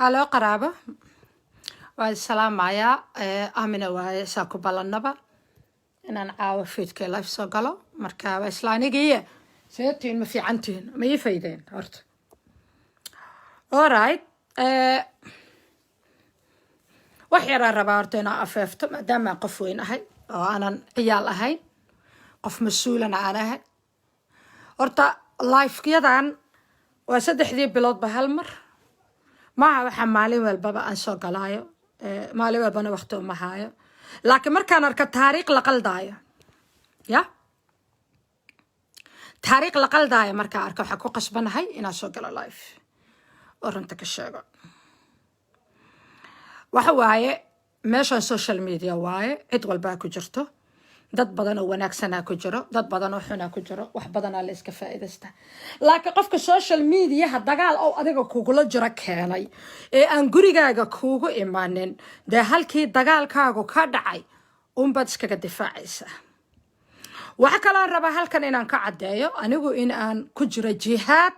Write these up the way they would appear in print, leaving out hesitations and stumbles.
هلا قرابة والسلام معايا آمنة واي ساكو بالنبا إن أنا عاوة فيتك لايف سوقلو مركبة إسلامية سيتين ما في عنتين ما يفيدين هرت alright وحيرا ربارتنا أففت مادام قف وين أهي أنا عيال أهي قف مسؤول أنا أهي هرتا لايف كيدان وسدح ذي بلاد بهالمر ما waxa maalin walbaba aan soo galaayo maalin walbana waqti uma haayo laakiin markaan arko taariikh la qaldaayo ya taariikh la qaldaayo markaan arko waxa ku qasbanahay inaan soo galo live oo runta ka sheego waxa waaye meeshan social media waaye cid walba ku jirto dad badan oo wanaagsan ku jiro dad badan oo xun ku jiro wax badan la iska faa'iideysta laakiin qofka social media dagaal oo adiga kugula jira keenay ee aan gurigaaga kuugu imaanin de halkii dagaalkaagu ka dhacay bad iskaga difaacaysa waxa kale aan rabaa halkan inaan ka cadeeyo anigu in aan ku jiro jihaad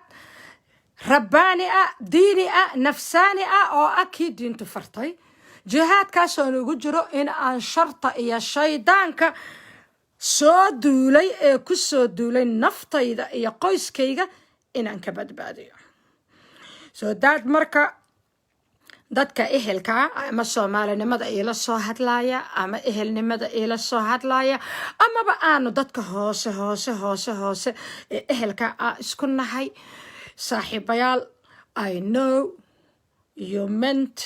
rabbaani diini nafsaani oo akid diintu fartay jihaadkaas oo ugu jiro in aan sharta iyo shaydaanka soo duulay ee ku soo duulay naftayda iyo qoyskayga inaan ka badbaadiyo soo daad marka dadka ehelka ama Soomaalinimada ila soo hadlaaya ama ehelnimada ila soo hadlaaya ama ba aanu dadka hoose ehelka isku nahay saaxiibayaal I know you meant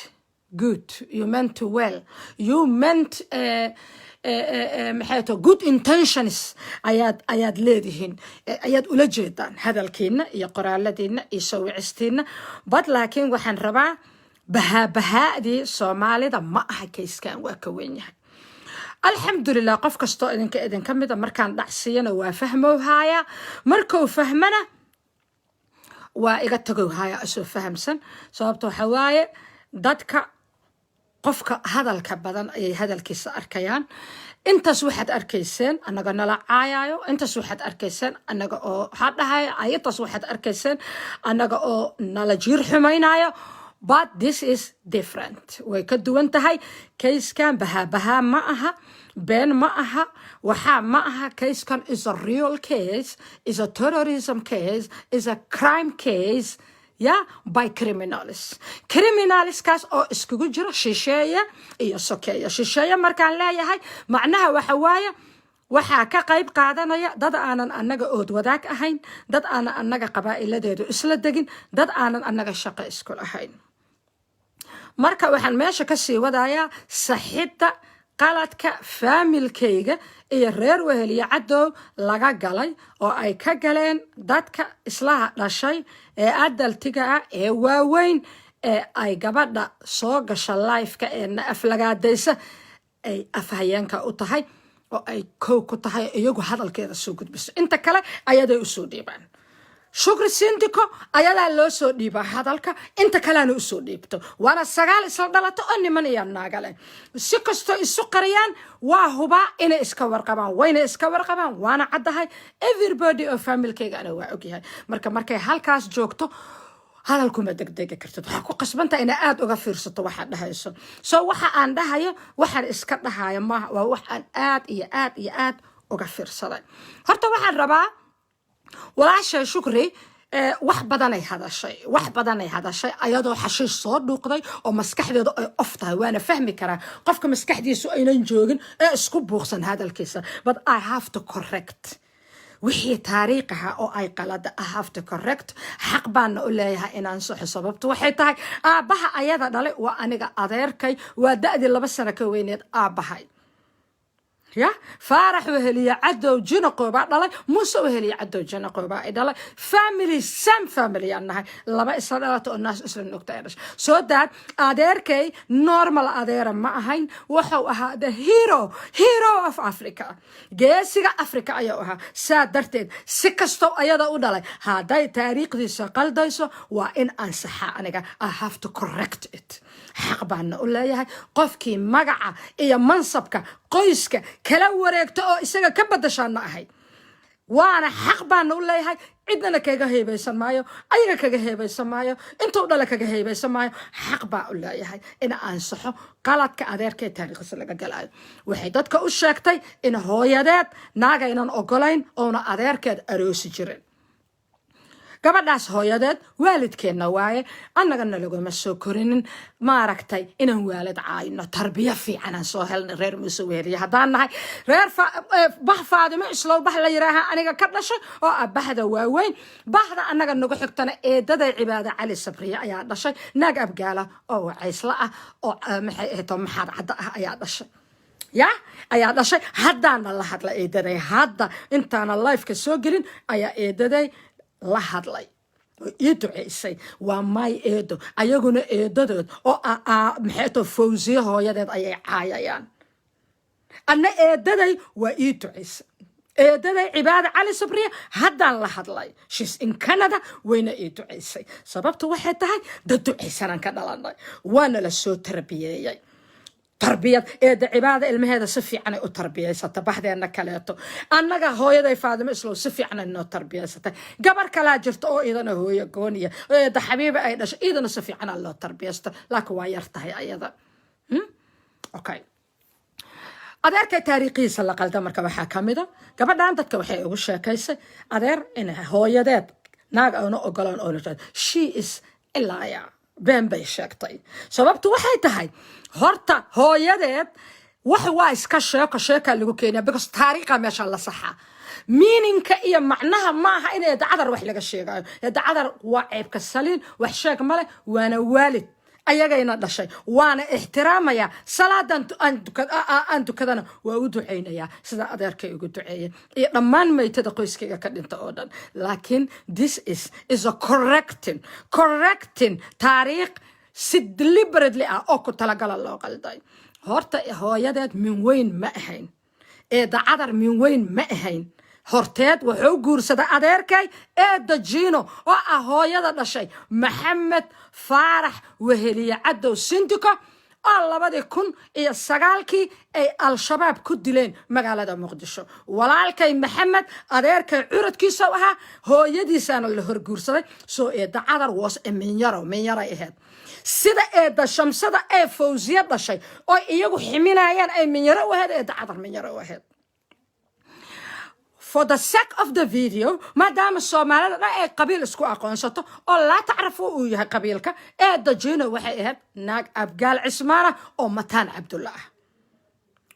good you meant well you meant maxay tahay good intentions ayaad leedihiin ayaad ula jeedaan hadalkiina iyo qoraaladiina iyo soo wicistiina bad laakiin waxaan rabaa bahaadii Soomaalida ma aha kayskan waa ka weyn yahay alxamdulillah qof kasto idinka mid markaan dhacsiyana waa fahmowhaya markuu fahmana waa iga tagawhaya asoo fahamsan sababtoo waxa waaye dadka qofka hadalka badan ay hadalkiisa arkayaan intaas waxaad arkayseen anaga nala caayayo intaas waxaad arkayseen anaga oo hadhahay aytaas waxaad arkayseen anaga oo nala jiir xumaynayo but this is different way ka duwan tahay kayskan baha ma aha been ma aha waxa ma aha kayskan is a real case is a terrorism case is a crime case by criminals kaas oo iskugu jira shisheeye iyo sokeeye shisheeye markaan leeyahay macnaha waxa waaye waxa ka qayb qaadanaya dad aanan anaga ood wadaag ahayn dad aanan anaga qabaa'iladeedu isla degin dad aanan anaga shaqo isku lahayn marka waxaan meesha ka sii wadayaa saxidda qaladka familkayga iyo reer weheliya cadow laga galay oo ay ka galeen dadka islaha dhashay ee adaltiga ee waaweyn ee ay gabadha soo gasha life-ka ee aflagaadaysa ay afhayeenka u tahay oo ay koow ku tahay iyagu hadalkeeda soo gudbiso inta kale ayaday u soo dhiibaan shukri sindiko ayadaa loo soo dhiibaa hadalka inta kalena u soo dhiibto waana sagaal isla dhalato oo niman iyo naagale si kasto isu qariyaan waa huba inay iska warqabaan wayna iska warqabaan waana cadahay everybody of familkayga ana waa ogyahay markay halkaas joogto hadalkuma degdeg kartid waxa ku qasbanta in aad uga fiirsato waxa dhahayso soo waxa aan dhahayo waxaan iska dhahayo ma waa wax aan aad uga fiirsaday horta waxaan rabaa walaashay shukri wax badan ay hadashay ayadoo xashiish soo dhuuqday oo maskaxdeedu ay off tahay waana fahmi karaa qofka maskaxdiisu aynan joogin ee isku buuqsan hadalkiisa but I have to correct wixii taariikhaha oo ay qalada I have to correct xaq baan u leeyahay inaan soo sababto waxay tahay aabaha ayada dhalay waa aniga adeerkay waa da'dii 2 sano ka weyneed aabahay فارح وهلي عدو جنقوبا دلay موسى وهلي عدو جنقوبا اي دلay family same family annahay laba isdalato oo naas isla noqtaynash so that adeerkay normal adeer ma ahayn wuxuu ahaa the hero of Africa geesiga Africa ayuu ahaa saa darteed si kasto ayada u dhalay haday taariikhdiisa qaldayso waa in aan saxa aniga I have to correct it xaq baan u leeyahay qofkii magaca iyo mansabka qoyska kala wareegto oo isaga ka badashaan ma ahay وانا حق بان نقول لي هاي عندنا كجا هيبة سمايو أيها كجا هيبة سمايو أنتوا ولا كجا هيبة سمايو حق بقول لي هاي إن أنصحه قالت كأدير كتاريخ سلقة جلال وحيدات كأوشكتي إن هو يدات ناقة إن أقولين أو أدير كد أروس جرين gabadhaas hooyadeed waalidkeenna waaye annagana laguma soo korinin maaragtay inaan waalid caayno tarbiya fiican aan soo helnay reer musuweeriya haddaan nahay reer bah faadimo islow bah la yiraaha aniga ka dhashay oo abahda waaweyn bahda annaga nagu xigtana eedaday cibaada cali sabriya ayaa dhashay naag abgaala oo wacaysla ah oo maxay ahayto maxaad cadda ah ayaa dhashay يا أيا دشي هدانا الله هدلا إيداي هدا إنتانا لايف كسو جرين أيا إيداي الله هدلاي إيدو عيسى وماي إيدو أيقونا إيدو أو محيطو فوزي هو يدد أيا عايان أنا إيداي وإيدو عيسى إيداي عبادة علي صبرية هدان الله هدلاي شيس إن كندا وين إيدو عيسى سببتو واحد تاي ددو عيسى نكدلاناي وانا لسو تربية تربية إيدا عبادة المهدة سفي عنا التربية ستبحدي أنك كليتو أنك هو يدي فادم إسلو سفي عنا إنه التربية ست قبر كلا جرت أو إذا هو يقوني إيدا حبيبي أيداش إذا سفي عنا الله التربية ست لكن وايرتها أيضا أوكي أدير كتاريخي سلق الدمر كبحا كاميدا قبل عندك كبحي وشا كيسة أدير إنه هو يدي ناق أو نو أقلان أو نجد she is إلايا بين بي sheegtay sababtu waxay tahay horta hooyadeed wax waa iska sheeko lagu keenay because taariikhda meesha la saxa meaning-ka iyo macnaha maaha in cadar wax laga sheegayo cadar waa ceebka saliin wax sheeg male waana waalid ayagayna dhashay waana ixtiraamaya salaadan aan dukadana waa u duceynaya sida adeerkay ugu duceeyay iyo dhammaan meeytada qoyskayga ka dhinta oo dhan laakiin this is a correcting taariikh si deliberately oo ku talagal loo qalday horta hooyadeed min weyn ma ahayn cadar min weyn ma ahayn horteed wuxuu guursaday adeerkay Jiino oo hooyada dhashay Maxamed Faarax Weheliye Cadow Sindiko oo 2009 ay al-shabaab ku dileen magaalada Muqdisho walaalkay Maxamed adeerkay curadkiisa ahaa hooyadiisana la horguursaday soo cadar was minyaro ahayd sida Shamsada ee Fawziya dhashay oo iyagu ximinayaan ay minyaro ahayd cadar minyaro ahayd for the sake of the video madam Soomaalida ay qabiil isku aqoonsato oo la taarifo uu yahay qabiilka Jiino waxay ahayd naag abgaal Cismaana oo Mataan Cabdullah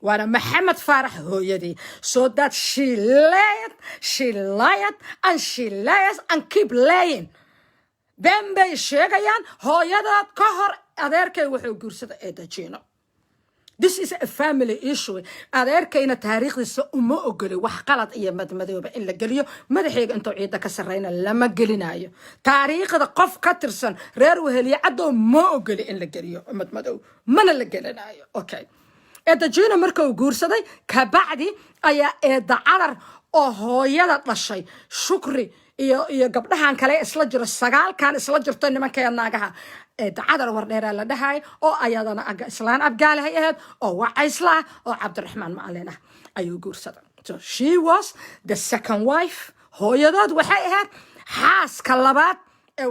waana Maxamed Faarax hooyadii so that she lied and keep lying bambay sheegayaan hooyada ka hor adeerkay wuxuu guursaday Jiino. This is a family issue. adeerkayna taariikhdiisa uma ogoli wax qalad iyo madmadooba in la geliyo madaxeega inta ciida ka sarreeyna lama gelinayo taariikhda qof ka tirsan reer Weheliye Cadow ma ogoli in la geliyo madmadow mana la gelinayo okay Jiino markuu guursaday ka bacdi ayaa cadar oo hooyada dhashay Shukri iyo gabdhahan kale isla jiro sagaalkan isla jirto nimanka naagaha cadar wardheera la dhahay oo ayadana islaan abgaalahay ahayd oo wacaysla oo Cabdiraxmaan Macalin ah ayuu guursaday so she was the second wife hooyadood waxay ahayd xaaska labaad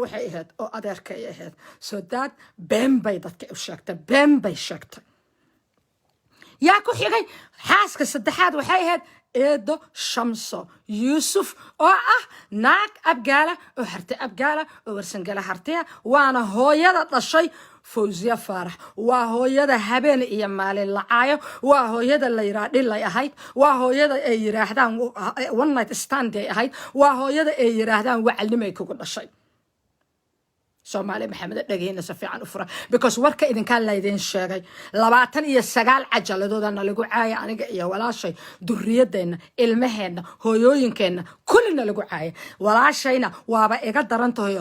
waxay ahayd oo adeerkay ahayd so that bembay dadka u sheegtay yaa ku xigay xaaska saddexaad waxay ahayd Shamso Yusuf oo naag abgaala oo harti abgaala oo warsangala hartiya waana hooyada dhashay Fawziya Faarax waa hooyada habeen iyo maalin lacaayo waa hooyada la yiraahday ahayd waa hooyada ay yiraahdaan one night stand ahayd waa hooyada ay yiraahdaan wacalnimay kugu dhashay Soomaali Maxamed dhageeyna si fiican u fura because warka idinka la idin sheegay 29 cajaladooda lagu caaya aniga iyo walaashay durriyadeena ilmaheena hooyooyinkeena kullina lagu caaya walaashayna waaba iga darantahay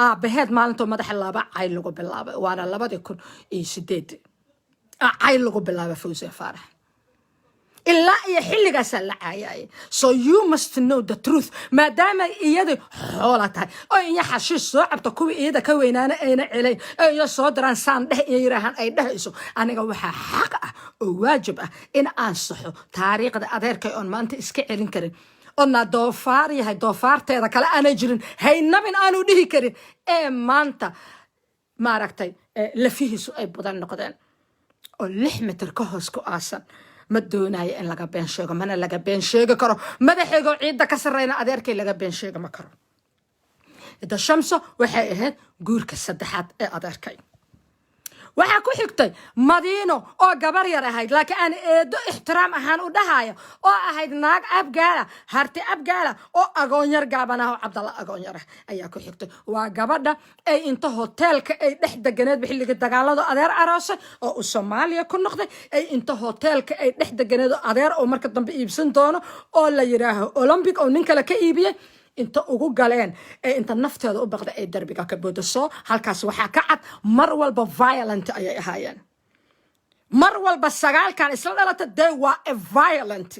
aabaheed maalinta madax laaba ay lagu bilaabay waana 2008 ay lagu bilaabay Fawziya Faarax إلا يحلق سلعاي so you must know the truth ما دام إيده حولتها أو يحشي صعب تكوي إيده كوينانا أين عليه أو يصدر إنسان ده يراهن أي ده يسو أنا جوها حق وواجب إن أنصحه طريقة أدير كأن ما أنت إسكعلين كرين ona doofaar yahay doofaarteeda kale aanay jirin haynabin aanu dhihi karin ee maanta maaragtay lafihiisu ay badan noqdeen oo 6 mitir ka hoos ku aasan ma doonayo in laga been sheego mana laga been sheegi karo madaxeego ciidda ka sarreyna adeerkay laga been sheego ma karo ida shamso waxay ahayd guurka saddexaad ee adeerkay waxaa ku xigtay madiino oo gabar yar ahayd laakiin aan eedo ixtiraam ahaan u dhahayo oo ahayd naag abgaala harti abgaala oo agoon yar gaaban ah oo cabdalla agoon yar ah ayaa ku xigtay waa gabadha ay inta hoteelka ay dhex deganeed xilliga dagaalada adeer aroosay oo u Soomaaliya ku noqday ay inta hoteelka ay dhex deganeed adeer oo marka dambe iibsan doono oo la yiraaho Olympic oo nin kale ka iibiyay inta ugu galeen ee inta nafteeda u baqday ay darbiga ka boodasoo halkaas waxaa ka cad mar walba violent ayay ahaayeen mar walba sagaalkan isla dhalata they were a violent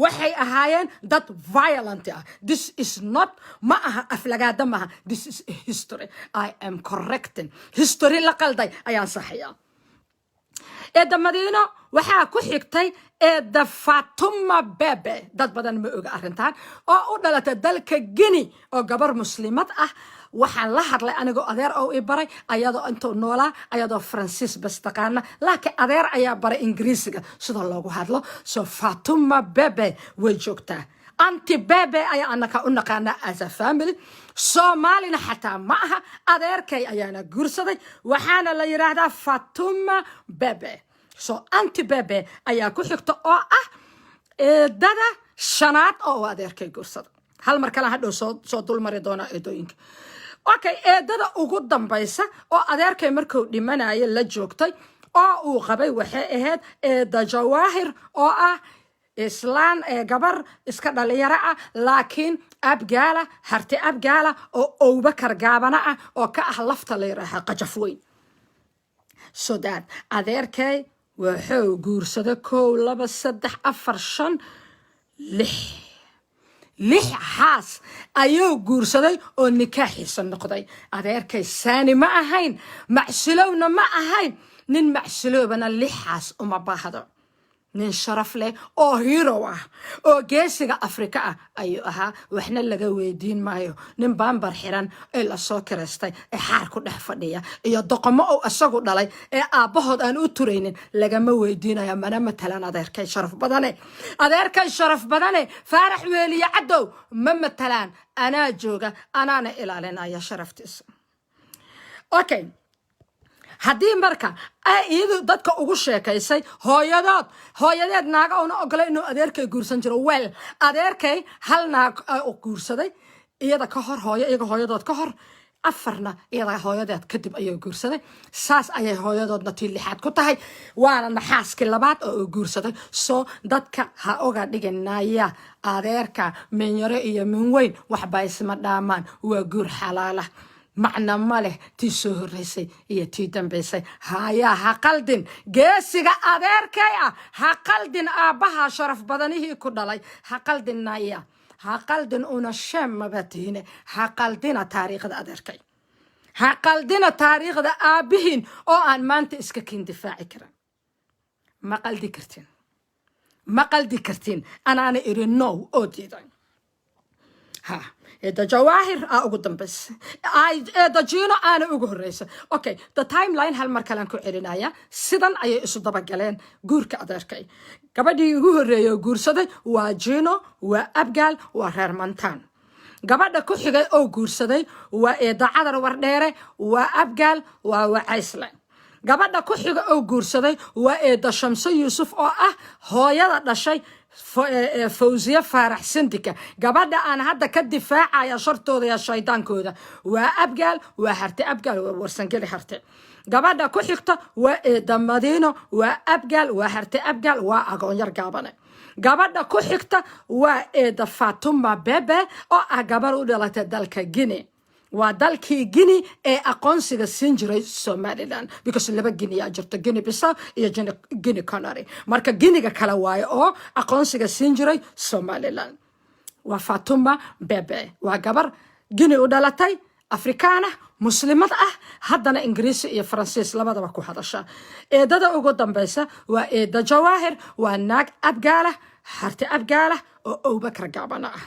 waxay ahaayeen dad violent ah this is not ma aha aflagaada maaha this is a history I am correcting history la qalday ayaan saxaya eeda madiino waxaa ku xigtay eeda Fatuma Bebe dad badan ma oga arrintan oo u dhalatay dalka Guinea oo gabar muslimad ah waxaan la hadlay anigoo adeer oo i baray ayadoo intuu noolaa ayadoo Francis bas taqaana laakiin adeer ayaa baray Ingiriisiga sida loogu hadlo so Fatuma Bebe way joogtaa anti Bebe ayaa anaka u naqaana as a family Soomaalina xataa ma aha adeerkay ayaana guursaday waxaana la yiraahdaa Fatuma Bebe so anti Bebe ayaa ku xigta oo ah eedada shanaad oo adeerkay guursada hal mar kale hadhow soo dulmari doona eedooyinka okay eedada ugu dambaysa oo adeerkay markuu dhimanayo la joogtay oo uu qabay waxay ahayd eeda Jawaahir oo ah islaan gabar iska dhalinyaro ah laakiin abgaala harti abgaala oo Abubakar gaabana ah oo ka ah lafta la yiraahdo qajaf weyn so that adeerkay wuxuu guursaday 1 2 3 4 5 6 xaas ayuu guursaday oo nikaaxiisa noqday adeerkay saani ma ahayn macsilowna ma ahayn nin macsiloobana 6 xaas uma baahdo nin sharaf leh oo hero ah oo geesiga Afrika ah ayuu ahaa waxna laga weydiin maayo nin baambar xiran ee la soo kireystay ee xaar ku dhex fadhiya iyo doqomo oo asagu dhalay ee aabahood aan u turaynin lagama weydiinayo mana matalan adeerkay sharaf badane faarax weeliye cadow ma matalan anaa jooga anaana ilaalinaya sharaftiisa okay haddii marka iyadu dadka ugu sheekaysay hooyadeed naaga una ogolay inuu adeerkay guursan jiro wel adeerkay hal naag oo guursaday iyada ka hor iyaga hooyadood ka hor afarna iyada hooyadeed kadib ayuu guursaday saas ayay hooyadoodna tii lixaad ku tahay waana naxaaskii labaad oo uu guursaday soo dadka ha oga dhiganaya adeerka minyaro iyo minweyn waxba isma dhaamaan waa guur xalaala macna ma leh tii soo horeysay iyo tii dambeysay haya ha qaldin geesiga adeerkay ah ha qaldin aabaha sharaf badanihii ku dhalay ha qaldin naya ha qaldin una sham mabatine ha qaldina taariikhda adeerkay ha qaldina taariikhda aabihiin oo aan maanta iska kin difaaci karin ma qaldi kartiin anaana iri no oo diiday ha eeda Jawaahir ugu dambaysa eeda Jiino aana ugu horeysa okay the timeline hal mar kale aan ku celinaya sidan ayay isu daba galeen guurka adeerkay gabadhii ugu horeeyay guursaday waa Jiino waa abgaal waa reer Mantaan gabadha ku xigay oo guursaday waa eeda Cadar Wardheere waa abgaal waa Wacaysle gabadha ku xiga oo guursaday waa eeda Shamso Yuusuf oo ah hooyada dhashay Fawziya Faarax Sindika gabadha aan hadda ka difaacaya shartooda ya shaydaankooda waa abgaal waa harti abgaal waa warsangeli harti gabadha ku xigta waa eeda Madiino waa abgaal waa harti abgaal waa agoon yar gaabane gabadha ku xigta waa eeda Fatuma Bebe oo ah gabar u dhalatay dalka Guinea waa dalkii Guinea ee aqoonsiga siin jiray Somaliland because laba Guinea jirto Guinea Bissau iyo Guinea Conakry marka Guinea kala waaye oo aqoonsiga siin jiray Somaliland waa Fatuma Bebe waa gabar Guinea u dhalatay Afrikaana muslimad ah haddana Ingiriisi iyo Faransiis labadaba ku hadasha eedada ugu dambaysa waa eeda Jawaahir waa naag abgaala harti abgaalah oo Abubakar gaabana ah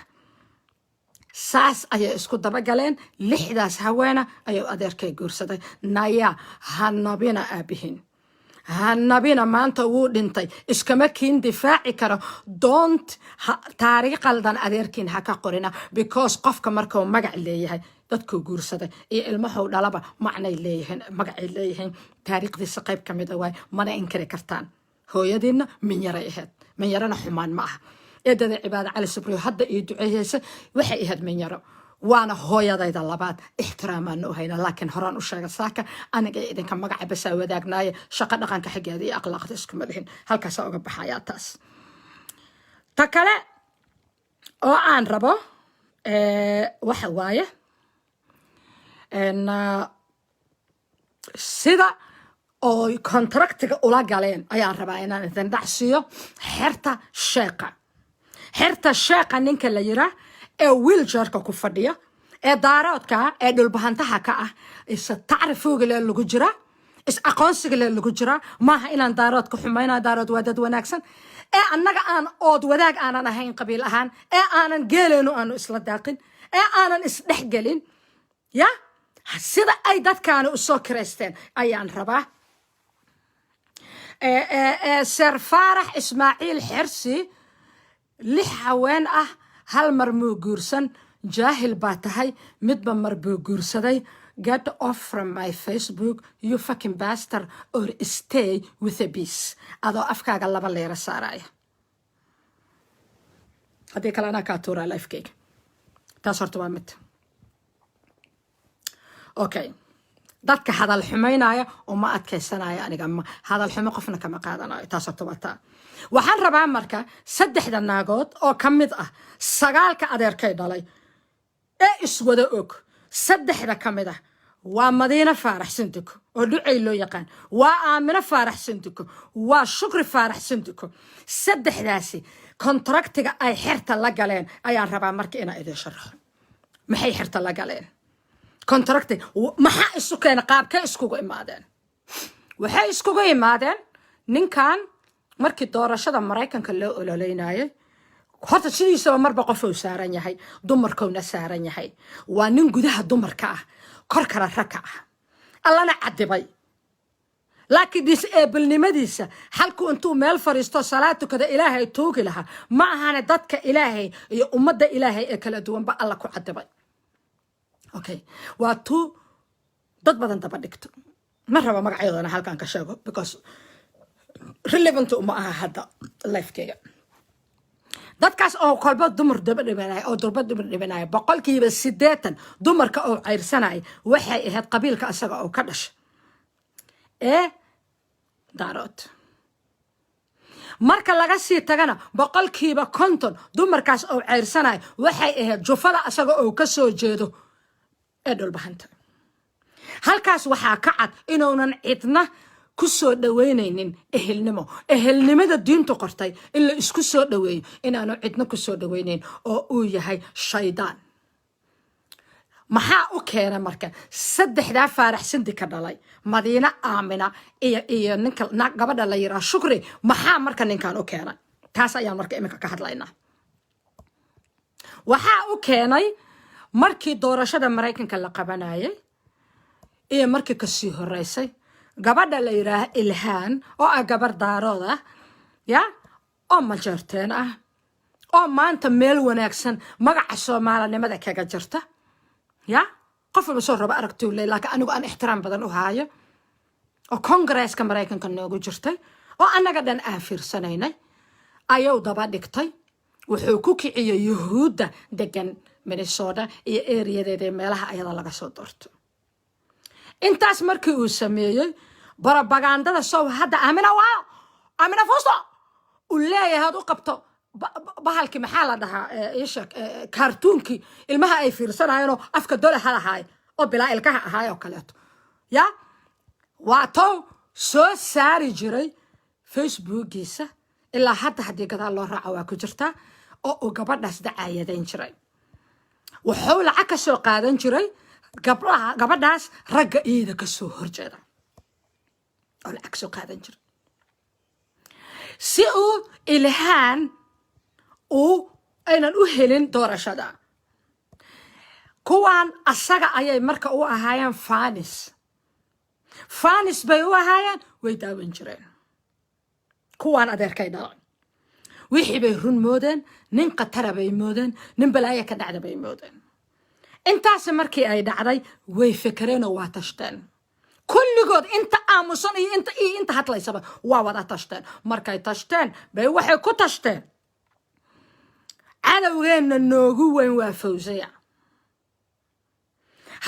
saas ayay isku daba galeen lixdaas haweena ayuu adeerkay guursaday naya hanabina aabihin hanabina maanta wuu dhintay iskama kiin difaaci karo don't taariikh qaldan adeerkiin ha ka qorina because qofka markuu magac leeyahay dadkuu guursaday iyo ilmahow dhalaba macnay leeyihiin magacay leeyihiin taariikhdiisa qayb ka mid ah waay mana inkiri kartaan hooyadiinna minyaray ahayd minyarana xumaan ma aha eedada cibaado cali sabriyo hadda ii duceeyeysa waxay ahayd minyaro waana hooyadayda labaad ixtiraamaan u hayna laakiin horaan u sheega saaka aniga idinka magaca basaa wadaagnaaye shaqo dhaqanka xiggeeda iyo akhlaaqda iskuma lihin halkaasaa uga baxayaa taas ta kale oo aan rabo waxa waaye sida oo kontraktiga ula galeen ayaan rabaa inaan idin dhacsiiyo xerta sheeqa ninka la yiraa ee wheelchairka ku fadhiya ee daaroodka ee dhulbahantaha ka ah isa tacrifooga lee lagu jiraa is aqoonsiga lee lagu jiraa maaha inaan daaroodka xumaynaa daarood waa dad wanaagsan ee annaga aan ood wadaag aanan ahayn qabiil ahaan ee aanan geeleyno aanu isla daaqin ee aanan isdhexgelin ya sida ay dadkaani usoo kiraysteen ayaan rabaa Sir Faarax Ismaaciil Xirsi 6 haween ah hal mar muu guursan jaahil baa tahay midba mar buu guursaday get off from my Facebook you fucking bastard or stay with a peace adoo afkaaga laba leera saaraya haddii kale anaa kaa tuuraa lifekeyga taas horta waa mid okay dadka hadal xumaynaya uma adkaysanaya aniga hadal xumo qofna kama qaadanayo taas horta waa taa waxaan rabaa marka 3 naagood oo ka mid ah 9 adeerkay dhalay ee iswada og 3 ka mid ah waa Madiina Faarax Sindiko oo ducay loo yaqaan waa Aamina Faarax Sindiko waa Shukri Faarax Sindiko 3daasi kontraktiga ay xirta la galeen ayaan rabaa marka inaan idin sharaxo maxay xirta la galeen kontrakti maxaa isu keenay qaabkay iskugu imaadeen waxay iskugu imaadeen ninkan markii doorashada Mareykanka loo ololeynayay horta sidiisaba marba qof uu saaran yahay dumarkuna saaran yahay waa nin gudaha dumarka ah kor kala raka ah allana cadibay laakiin disablenimadiisa halku intuu meel fariisto salaad kada ilaahay toogi laha ma ahana dadka ilaahay iyo ummadda ilaahay ee kala duwan ba alla ku cadibay okay waa tuu dad badan daba dhigto ma raba magacyadooda halkan ka sheego because relevant uma aha hadda lifekeyga dadkaas oo kolba dumar daba dhibanay oo durba dumar dhibanay boqolkiiba 80 dumarka oo ceyrsanay waxay ahayd qabiilka asaga oo ka dhashay daarood marka laga sii tagana boqolkiiba 50 dumarkaas oo ceyrsanay waxay ahayd jufada asaga oo ka soo jeedo ee dhulbahanta halkaas waxaa ka cad inuunan cidna ku soo dhaweynaynin ehelnimada diintu qortay in la isku soo dhaweeyo inaanu cidna ku soo dhaweynayn oo uu yahay shaydaan maxaa u keena marka 3 Faarax Sindika dhalay Madiina Aamina iyo ninka gabadha la yiraa Shukri maxaa marka ninkan u keenay taas ayaan marka imika ka hadlaynaa waxaa u keenay markii doorashada Mareykanka la qabanayay iyo markii ka sii horeysay gabadha la yiraa Ilhaan oo ah gabar daarood ah ya oo majarteen ah oo maanta meel wanaagsan magaca Soomaalinimada kaga jirta ya qof walba soo raba aragtay laakiin anigu aan ixtiraam badan u haayo oo Congress-ka Mareykanka noogu jirtay oo anaga dhan fiirsanaynay ayuu daba dhigtay wuxuu ku kiciyay Yahuuda degan Minnesota iyo area-deeda meelaha ayada laga soo doorto intaas markii uu sameeyay propagandada soo hadda Amina Fusto u leeyahay u qabto bahalki maxaa la dhahaa cartoonki ilmaha ay fiirsanayeen oo afka dole halahay oo bilaa ilkaha ahaay oo kaleeto ya waa tow soo saari jiray Facebookiisa ilaa hadda haddii gadaal loo raaco waa ku jirtaa oo uu gabadhaas dacayadeyn jiray wuxuu lacag ka soo qaadan jiray gabadhaas ragga iida ka soo horjeeda oo lacag soo qaadan jiray si uu Ilhaan aynan u helin doorashada kuwaan asaga ayay marka u ahaayeen fanis bay u ahaayeen way daawan jireen kuwaan adeerkay dhalay wixii bay run moodeen nin qatara bay moodeen nin balaayo ka dhacda bay moodeen intaas markii ay dhacday way fikreen oo waa tashteen kulligood inta aamusan iyo inta hadlaysaba waa wada tashteen markay tashteen bay waxay ku tashteen cadowgeenna noogu weyn waa Fawziya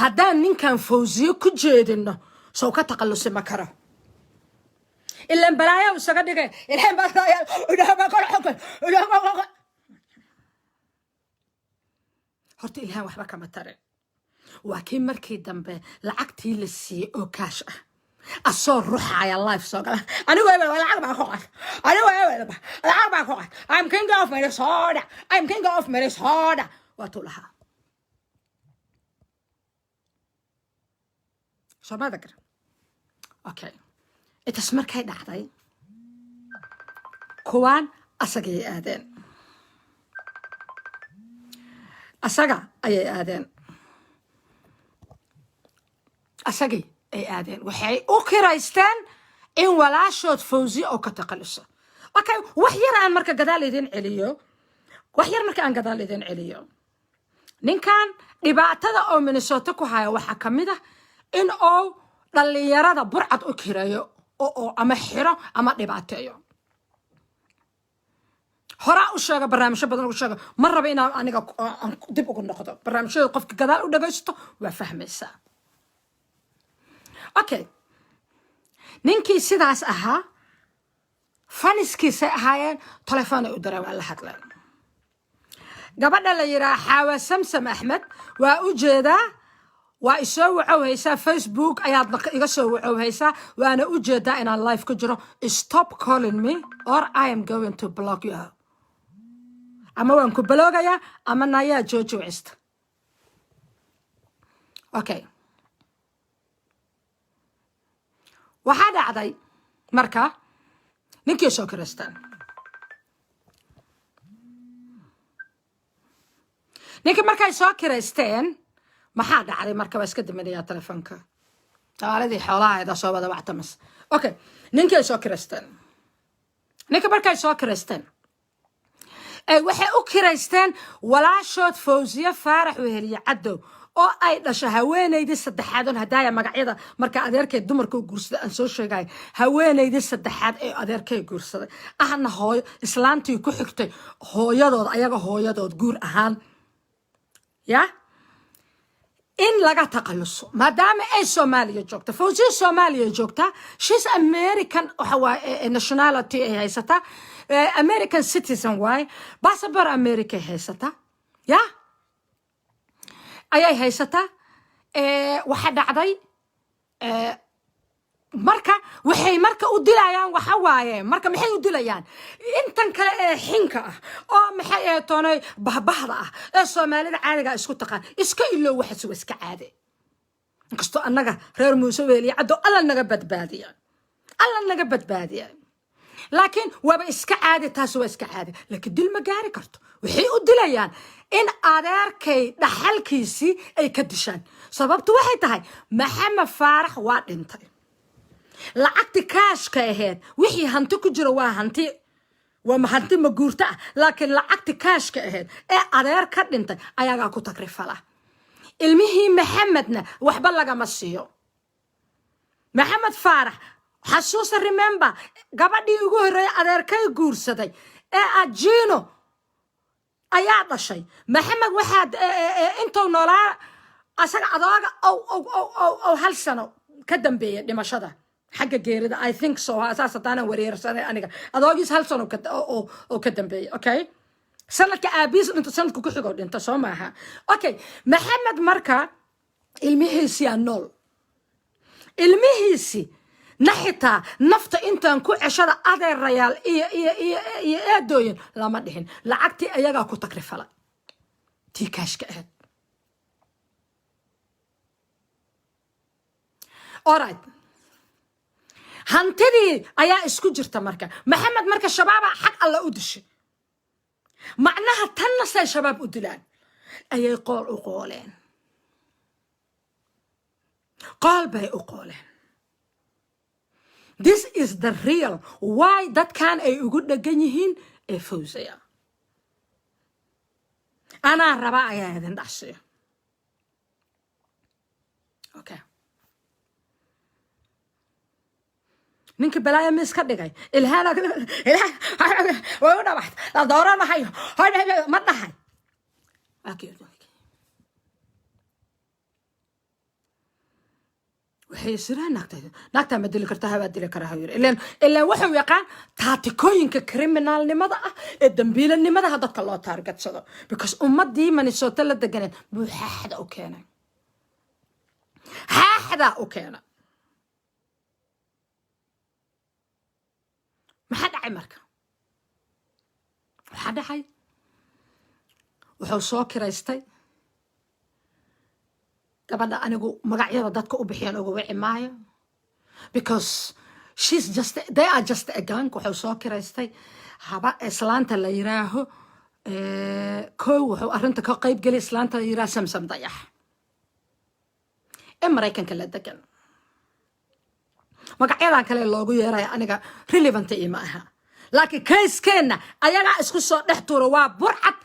haddaan ninkan Fawziya ku jeedino soo ka taqallusi ma karo ilaan balaayo isaga dhigay ilaahay baa kala xukun horta ilaahay waxba kama tarin waa kii markii dambe lacagtii la siiyey oo kaash ah asoo ruuxaya life soo gala anigu lacag baan ku qaaday lacag baan ku qaaday I'm king of Minnesota waa tuu lahaa soo ma dakar okay intaas markay dhacday kuwaan asagay aadeen asagay ay aadeen waxay u kiraysteen in walaashood Fawziya oo ka taqaluso okay wax yar aan marka gadaal idin celiyo ninkan dhibaatada oo Minnesota ku haya waxa kamid ah in oo dhalinyarada burcad u kirayo oo ama xiro ama dhibaateeyo hora u sheega barnaamijyo badan u sheega ma raba inaan aniga dib ugu noqdo barnaamijyada qofka gadaal u dhagaysto waa fahmaysaa okay ninkii sidaas ahaa faniskiisa ahaayeen telefoon ay u direen waa la hadleen gabadha la yiraa Xaawa Samsam Axmed waa u jeedaa waa isoo wacowhaysaa Facebook ayaad iga soo wacowhaysaa waana u jeedaa inaan live ku jiro stop calling me or I am going to block you ama waan ku blogayaa ama nayaa joojista okay waxaa dhacday marka ninkii soo kiristaan ninkii markay soo kiraysteen maxaa dhacday marka waa iska diminayaa telefoonka taaladii xoolaha soo wada wactamas okay ninkii soo kiraysteen ninkii markay soo kiraysteen waxay u kiraysteen walaashood Fawziya Faarax Weheliye Cadow oo ay dhashay haweeneydii saddexaad oo hadaaya magacyada marka adeerkay dumarka u guursaday aan soo sheegay haweeneydii saddexaad ee adeerkay guursaday ahna hooyo islaantii ku xigtay hooyadood guur ahaan ya in laga taqalluso maadaama ay Soomaaliya joogto Fawziya Soomaaliya joogta she's American nationality ay haysata American citizen way passport America haysata ya ayay haysataa waxa dhacday marka waxay marka u dilayaan waxa waaye marka maxay u dilayaan intan kale ee xinka ah oo maxay ee toonay bahbahda ah ee Soomaalida caadiga isku taqaan iska iloo waxa soo iska caade inkastoo annaga reer Muuse Weheliye Cadow alla naga badbaadiya laakiin waba iska caade taas waa iska caade laakiin dil ma gaari karto waxay u dilayaan in adeerkay dhaxalkiisii ay ka dishaan sababtu waxay tahay Maxamed Faarax waa dhintay lacagti kaashka ahayd wixii hanti ku jira waa hanti ma guurta laakiin lacagti kaashka ahayd ee adeer ka dhintay ayaga ku takrifala ilmihii Maxamedna waxba lagama siiyo Maxamed Faarax xasuusa remember gabadhii ugu horeeyay adeerkay guursaday ee Ajino ayaa dhashay Maxamed waxaa intuu noolaa asaga adooga oo hal sano ka dambeeyay dhimashada xagga geerida I think so asaas taana wareersanay aniga adoogis hal sano oo ka dambeeyay okay sanadka aabiis inta sanadku ku xigo dhinta soo maaha okay Maxamed marka ilmihiisi aan nool ilmihiisi naxita nafta intaan ku ceshada adeerayaal iyo eedooyin lama dhihin lacagtii ayaga ku takrifala tii kaashka ahayd alright hantidii ayaa isku jirta marka Maxamed marka shabaaba xaq alla u dishay معناها تنس يا شباب أدلان أي قول أقولين قال بي أقولين. This is the real why that كان أي أقول دقنيهين فوزية. أنا ربع يا هذين دعسي. أوكي. نينك بلايا مسكت دقاي. الهنا وأنا واحد لا دورنا هاي ما نهاي. أكيد. waxay siraan naagta ma dili kartaa waa dili karaa yiri ilaan wuxuu yaqaan taatikoyinka criminalnimada ah ee dambiilanimada dadka loo taargetsado because ummadii Minnesota la deganeen buu xaxda u keenay maxaa dhacay marka waxaa dhacay wuxuu soo kiraystay gabadha anigu magacyada dadka u bixiyaan ugu wici maayo because they are just a gang. wuxuu soo kiraystay haba islaanta la yiraaho wuxuu arrinta ka qayb galay islaanta la yiraaho Samsam Dayax ee Mareykanka la degan magacyadan kale loogu yeeray aniga relevant ima aha laakiin kayskeena ayaga isku soo dhex tuuro waa burcad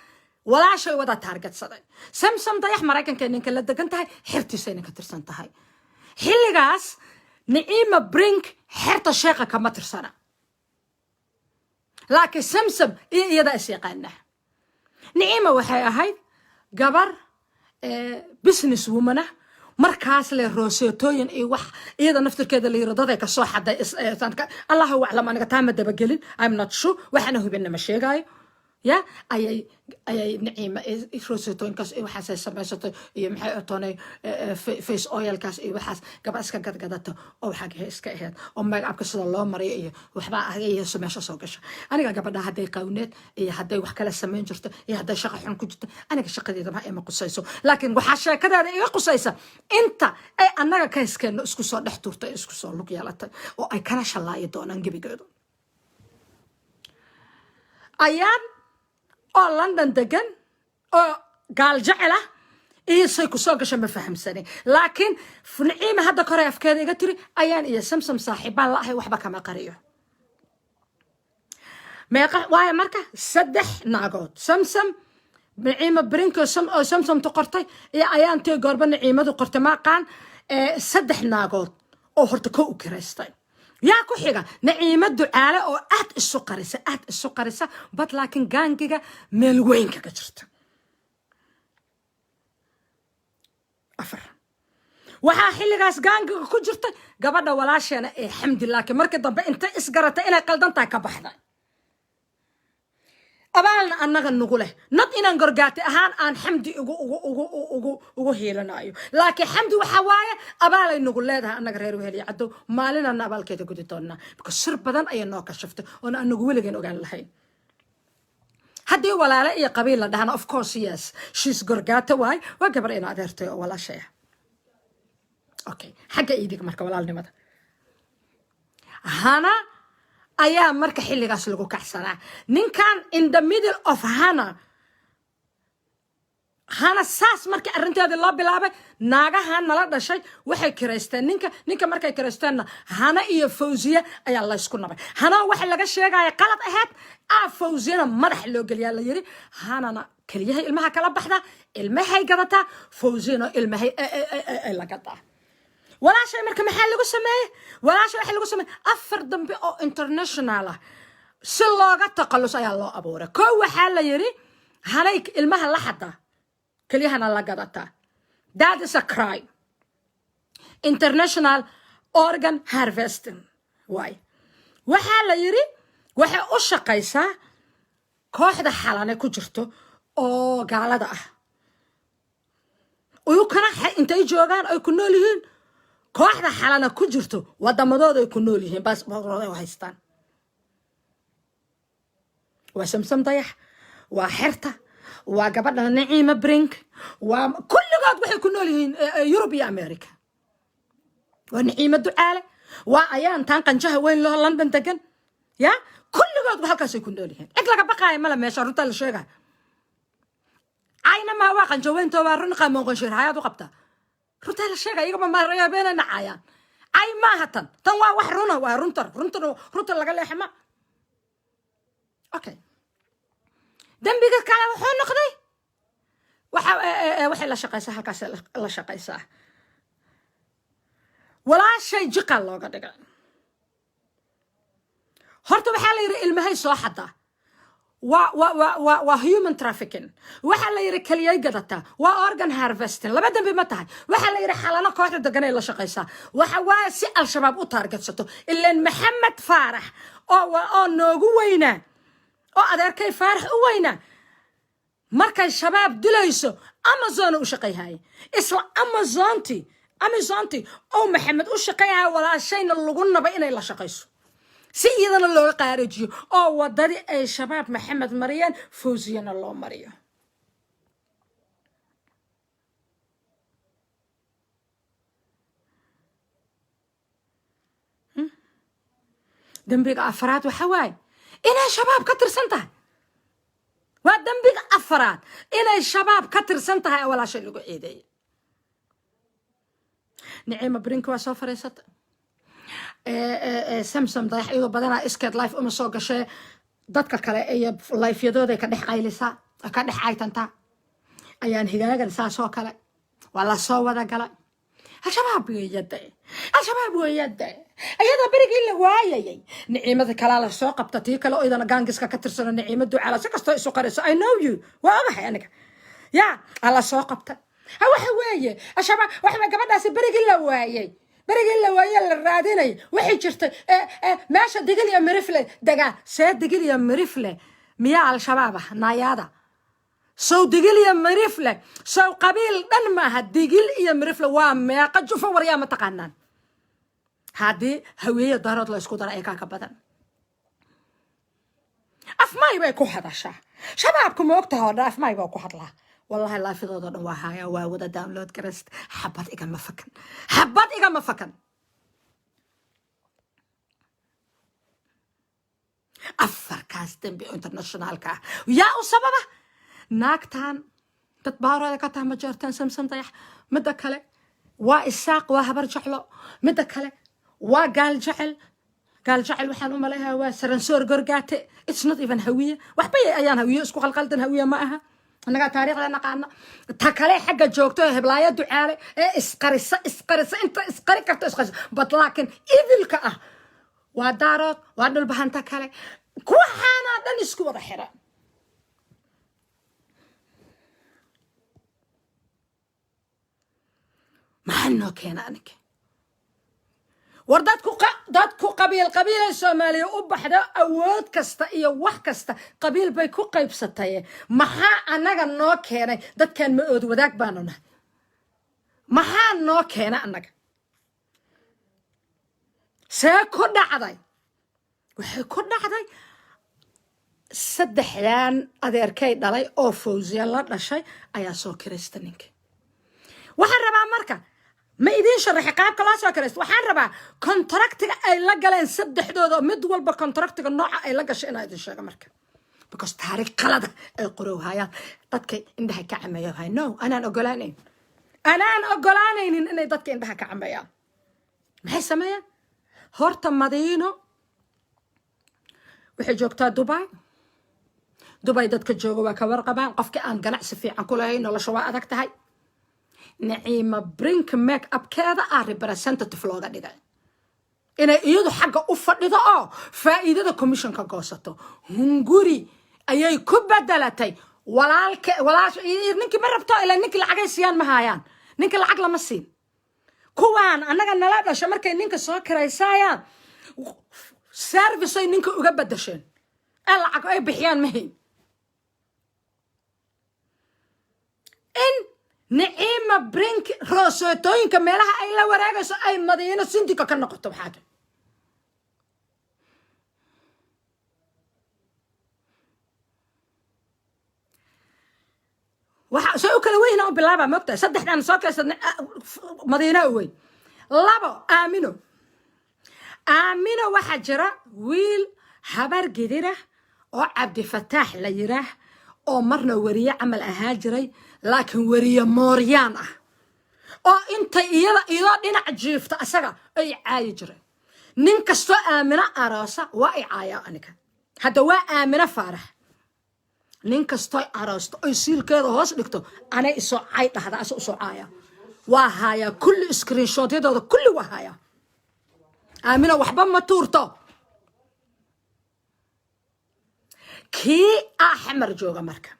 ولا شيء ودا تارجت صدق سمسم ضيح مريكان كأنك كلا دقنتها حرتي سينك ترسنتها حلقاس نعيمة برينك حرت الشيخة كما ترسنا لكن سمسم يدا اسيقنا نعيمة وحيا هاي قبر بزنس وومنه مركز للروسيتوين اي وح ايضا نفتر كذا اللي يرضى كسو حد الله هو اعلم انا قتام دبقلين I'm not sure وحنا هو بيننا مشي جاي يا أي نعيمة إفروسيتون كاس إيه وحاس سماسة إيه محي أطوني فيس أويل كاس إيه وحاس قبل إسكا قد قدرته أو حاجة إسكا إيه أم ما أبكي صلى الله مري إيه وحبا إيه سماسة سوقش أنا قبل ده هدي قونات إيه هدي وحكلا سمين جرت إيه هدي شقة حن كنت أنا كشقة دي ما إيه ما قصيصو لكن وحاشا كذا إيه قصيصة أنت أي أنا كاس كان إسكو صار نحتورت إسكو صار لك يالته أو أي كان شلا يدون أنجبي قدو أيام oo London degan oo gaal jecela isay ku soo gashay ma fahamsani laakiin Naciima hadda kore afkeeda iga tiri ayaan iyo Samsam saaxiibaan la ahay waxba kama qariyo meeqa waay marka saddex naagood Samsam Naciima Brinko Samsam tu qortay iyo ayaan tii goorba Naciimadu qortay ma qaan saddex naagood oo horta ku kireystay يا كحيجا نعيمة دعالة أو أت السكرسة بس لكن جانجيجا ملوين كجرت أفر وها حلي جاس جانجيجا كجرت قبضنا ولا شيء أنا الحمد لله كمركض طب أنت إسقرت إلى قلدن تاك بحنا أبالنا أننا نقوله نط إن نقرقات أهان أن حمدي أجو هيلنا أيو لكن حمدي وحوايا أبالنا نقول لها أننا غير وهلي عدو مالنا نبال كده قديتنا بكسر بدن أي نوع شفته وأنا نقول جن وقال الحين هدي ولا لا يا قبيلة ده أنا of course yes she's قرقات واي وقبل إنا قدرت ولا شيء أوكي حاجة إيدك مركب ولا لماذا هنا أيام مركا حلي قاس لقو كحسنا نين كان in the middle of هانا ساس مركا أرنتي هذا الله بلعبة ناقا هانا لا ده شيء وحي كريستان نينكا مركا كريستان هانا إيه فوزية أي الله يسكن نبي هانا وحي لقى الشيء قاية قلب أهد فوزينا مرح اللي قال يلا يري هانا كليها المها كلب بحدا المها قدتا فوزينا المها إلا قدتا ولا شيء مركب محل لقو سماه ولا شيء محل لقو سماه أفردن بأو إنترناشناله سلاقة تقلص أي الله أبورة كو حال يري هناك المها لحظة كليها نلاقدتها that is a crime international organ harvesting why وحال يري وحي أشقيسا كوحدة حالانة كجرتو أو قالة ويوكنا انتي جوغان أو يكونوا لهين كوحدة حالانة كجرتو ودمدود يكونوا لهين بس بغرودة وهيستان وسمسم ضيح وحرته وقبلنا نعيمة برينك وكل قاد وحي يكونوا لهين يوروبيا أمريكا ونعيمة دعالة وأيان تان قنجها وين له لندن تقن يا كل weligood halkaasay ku nool yihiin cid laga baqaaya mala meesha runta la sheegaya ayna ma waa qanjaweynto waa run qamoon qanshir hayaad u qabtaa runta la sheegaya iyaga ma reebeena nacayaan ay maaha tan waa wax runa waa runta laga leexma okay dambiga kale wuxuu noqday waxay la shaqaysaa halkaas la shaqaysaa walaashay jiqal looga dhigay horta waxaa la yiri ilmahay soo xada waa human trafficking waxaa la yiri kaliyay gadata waa organ harvesting laba dambi ma tahay waxaa la yiri xalano kooxda deganay la shaqaysaa waxa waa si al-shabaab u targetsato ilaan maxamed faarax oo noogu weynaa oo adeerkay faarax u weynaa markay shabaab dilayso amazon u shaqayhay isla amazonti oo maxamed u shaqayhay walaashayna lagu naba inay la shaqayso si iyadana loo qaarajiyo oo wadadii ay shabaab maxamed mariyeen fawziyana loo mariyo dambiga afraad waxa waaye inay shabaab ka tirsan tahay waa dambiga afraad inay shabaab ka tirsan tahay walaashay lagu ciideeyay نعيمة برينك waa soo fariisata samsam dayax iyadoo badanaa iskeed life uma soo gashay dadka kale iyo lifeyadooda ka dhex qaylisaa ka dhex caytantaa ayaan higaagan saasoo kale waa la soo wada galay al-shabaab weeyada ayada berigii la waayayay naciimada kalaa la soo qabta tii kale oo idana gaangiska ka tirsano naciimadu cala si kastoo isu qarayso I know you waa ogahay aniga yaa ala soo qabta waxa weeye al-shabaab waxa gabadhaasi berigii la waayay la raadinay waxay jirtay meesha digil iyo mirifle daga see digil iyo mirifle miya al-shabaab naayada soo digil iyo mirifle soo qabiil dhan maaha digil iyo mirifle waa meeqa jufa waryaa ma taqaanaan haddii haweeye daarood la isku dara ay ka badan afmay bay ku hadashaa shabaabku ma ogtahay oo dhan afmay baa ku hadlaa والله لا في ضد وهاي وده داونلود كرست حبات إيجا ما فكن أفر كاستن بإنترناشونال كا ويا أسببه ناكتان تتبارو لك تام جرتان سمسم طيح مدكله وإساق وهبر جحلو مدكله وقال جعل وحن أملها وسرنسور قرقاتي it's not even هوية وحبي أيان هوية اسكو خلقلتن هوية معها أنا تاريخ لنا قانا تكلي حاجة جوكتو هبلايا دعالي إسقرسة أنت إسقري كرت إسقرسة بس لكن إذا الكأ ودارك وادل بهان تكلي كوحنا دن إسكو ضحرة ما إنه كان أنك وردادكو قبيلة الصومالية وبحدا أود كستا إيا وح كستا قبيل بيكو قيب ستايا محا أناغا نو كينا داد كان مؤود وداك بانونا محا نو كينا أناغا سيكو دعداي وحي كو دعداي سدحيان أديركي دالاي أو فوزيا لا شاي أيا سو كريستانينك وحن ربا مركا ما إذن شرح قاب كلاسو كريست وحان ربا كونتراكتيغا أي لقالين سدحدودا مid walba كونتراكتيغا نوعا أي لقاش إنا إذن شاقا مركا because تاريخ قلدا أي قروهايا دادكي إندها كعميو هاي no أنا أقولانين إني دادكي إندها كعميو maxay sameeyeen horta madiino waxay joogtaa Dubai dadka jooga waa ka warqabaan qofkii aan ganacsi fiican ku lahayn nolosha waa adag tahay نعيمة برينك ميك أب كذا representative لوجا ديجا إن يدو حاجة أفضل فائدة ده كوميشن كقصته هنغوري أيه كبدلتي ولا نك مربطة إلى نك العجل سيان مهايان نك العجل مسين كوان أنا قلنا لا شمر كي نك ساكر يسايا سيرفيس أي نك أجبد دشين العجل أي بحيان مهين إن نعيمة برينك روسوتوين كميلها أي لا وراجس أي مدينة سنتيكا كنا قطب حاجة سووا كل وين باللعبة مقطع صدق أنا ساكت مدينة وين لابو آمنوا واحد جرا ويل habar gidira oo cabdi fataax la yiraah oo marna wariye camal ahaa jiray laakiin wariye mooryaan ah oo inta iyadoo dhinac jiifta asaga ay caayi jireen nin kastoo aamina aroosa waa ay caaya aniga hadda waa aamina faarax nin kastoo aroosto ay siilkeeda hoos dhigto anay isoo caay dhahda asoo soo caaya waa haya kulli screenshotyadooda kulli waa haya aamina waxba ma tuurto kii axmar jooga marka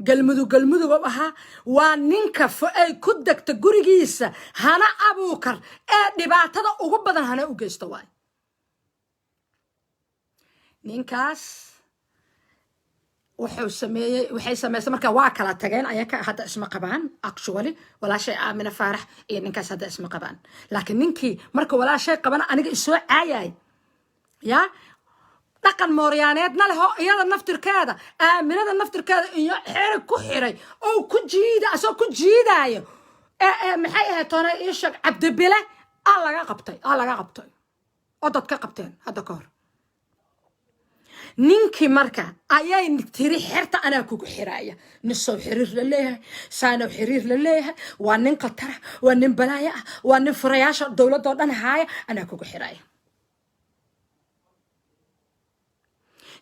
galmudug ahaa waa ninka ay ku degta gurigiisa hana abuukar ee dhibaatada ugu badan hana u geysto waay ninkaas waxay sameysay marka waa kala tageen ayaka hadda isma qabaan actually walaashay aamina faarax iyo ninkaas hadda isma qabaan laakiin ninkii marka walaashay qabana aniga isoo caayay ya dhaqan mooryaaneedna leh oo iyada naftirkeeda aaminada naftirkeeda iyo xerig ku xiray oo ku jiidaayo maxay ahayd toona ii sheeg cabdibile laga qabtay oo dad ka qabteen hadda ka hor ninkii marka ayay tiri xerta anaa kugu xiraaya nisow xiriir la leeyahay saanow xiriir la leeyahay waa nin qatara waa nin balaaya ah waa nin furayaasha dowladoo dhan haaya anaa kugu xiraaya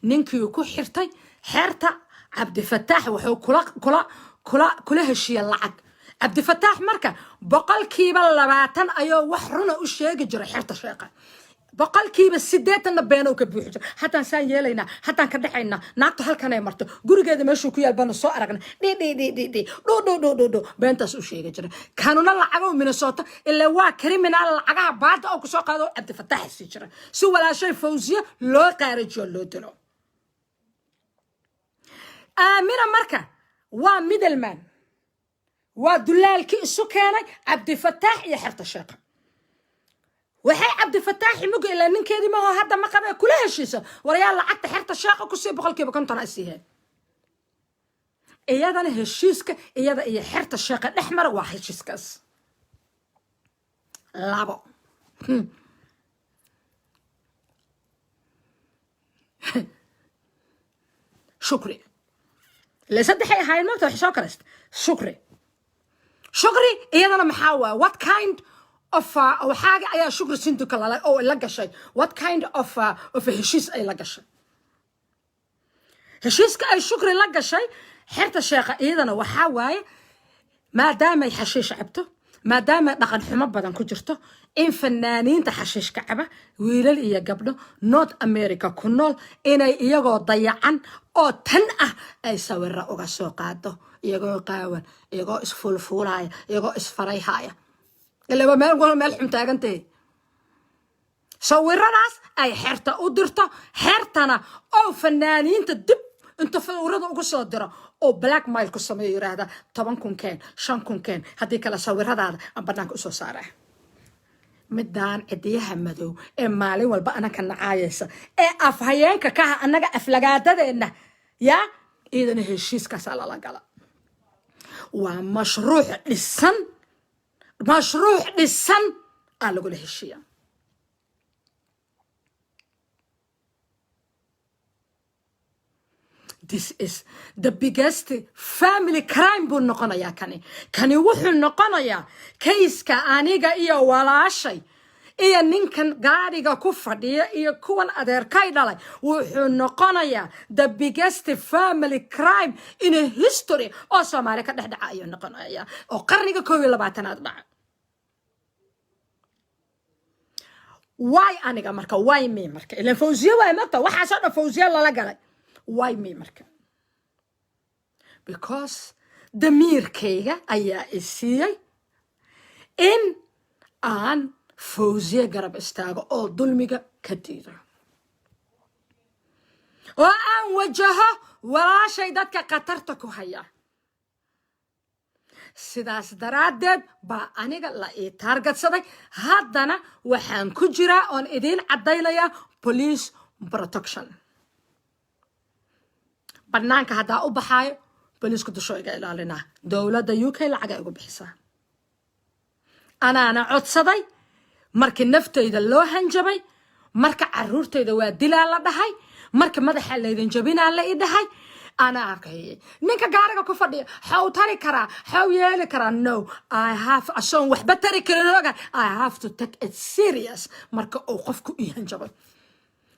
ninkii ku xirtay xerta cabdi fataax wuxuu kula heshiiyay lacag cabdi fataax marka 20% ayuu wax runa u sheegi jiray xerta sheeqa 80% beeno ka buuxi jiray hataan saan yeelaynaa hataan ka dhaxaynaa naagto halkan ay marto gurigeeda meeshuu ku yaalbana soo aragna dho beentaas u sheegi jiray kanuna lacago Minnesota ilaa waa criminal lacagaha baada oo ku soo qaado cabdi fataax si jiray si walaashay fawziya loo qaarajiyo loo dilo aamina marka waa middleman waa dulaalkii isu keenay cabdi fataax iyo xerta sheeqa waxay cabdi fataax mugo ilaa ninkeedii ma hadda ma qabay kula heshiisa warayaa lacagta xerta sheeqa ku sii 50% asiihay iyadana heshiiska iyada iyo xerta sheeqa dhexmar waa heshiiskaas labo شكري لصدق هاي الموت وحشو كرست شكري إيضا محاوى what kind of أو حاجة أي شكر سندك الله أو لقى شيء what kind of هشيس أي لقى شيء هشيس كأي شكر لقى شيء حرت الشيخ إيضا وحاوى ما دام يحشيش عبته ما دام دقن حمى بدن كجرته إن فنانين تحشيش كعبة ويلل إيا قبله نوت أمريكا كنول إن إياغو ضيعان أو تنأه أي سويرا أوغا سوقاتو إياغو قاون إياغو إسفولفولاي إياغو إسفريهاي اللي هو مال حمتاقنتي سويرا ناس أي حرطة ودرته حرطنا أو فنانين تدب انت فورada ugu soo diro oo black mail ku sameeyo yiraahda 10 kun keen 5 kun keen hadii kala sawiradaada aan banaanka u soo saaray midaan cidiyaha madow ee maalin walba ana ka nacaayaysa ee afhayeenka ka anaga aflagaadadeena ya iidana heshiiskaas la gala waa mashruuc dhisan aan lagu heshiiyaa This is the biggest family crime buu noqonayaa kani wuxuu noqonayaa kayska aniga iyo walaashay iyo ninkan gaariga ku fadhiya iyo kuwan adeerkay dhalay wuxuu noqonayaa the biggest family crime in a history oo Soomaaliya ka dhaca ayuu noqonayaa oo qarniga 22aad dhaca why aniga marka why me marka ilaa fawziya way marta waxa soo dha fawziya la galay why me marka because damirkayga ayaa isiyay in aan fawziya garab istaago oo dulmiga ka diido oo aan wajaho walaashay dadka qatarta ku haya sidaas daraadeed baa aniga la ii targetsaday haddana waxaan ku jiraa oon idiin cadaynayaa police protection banaanka haddaa u baxaayo booliisku dusho iga ilaalinaa dowladda UK lacag ay ugu bixisaa anaana codsaday markii naftayda loo hanjabay marka caruurtayda waa dilaa la dhahay marka madaxa laydin jabinaa la ii dhahay أنا أركي نك قارئ كفدي حاو تري كرا حاو يالي كرا no I have عشان وحبة تري كرا I have to take it serious مركا أوقفكوا يهنجبا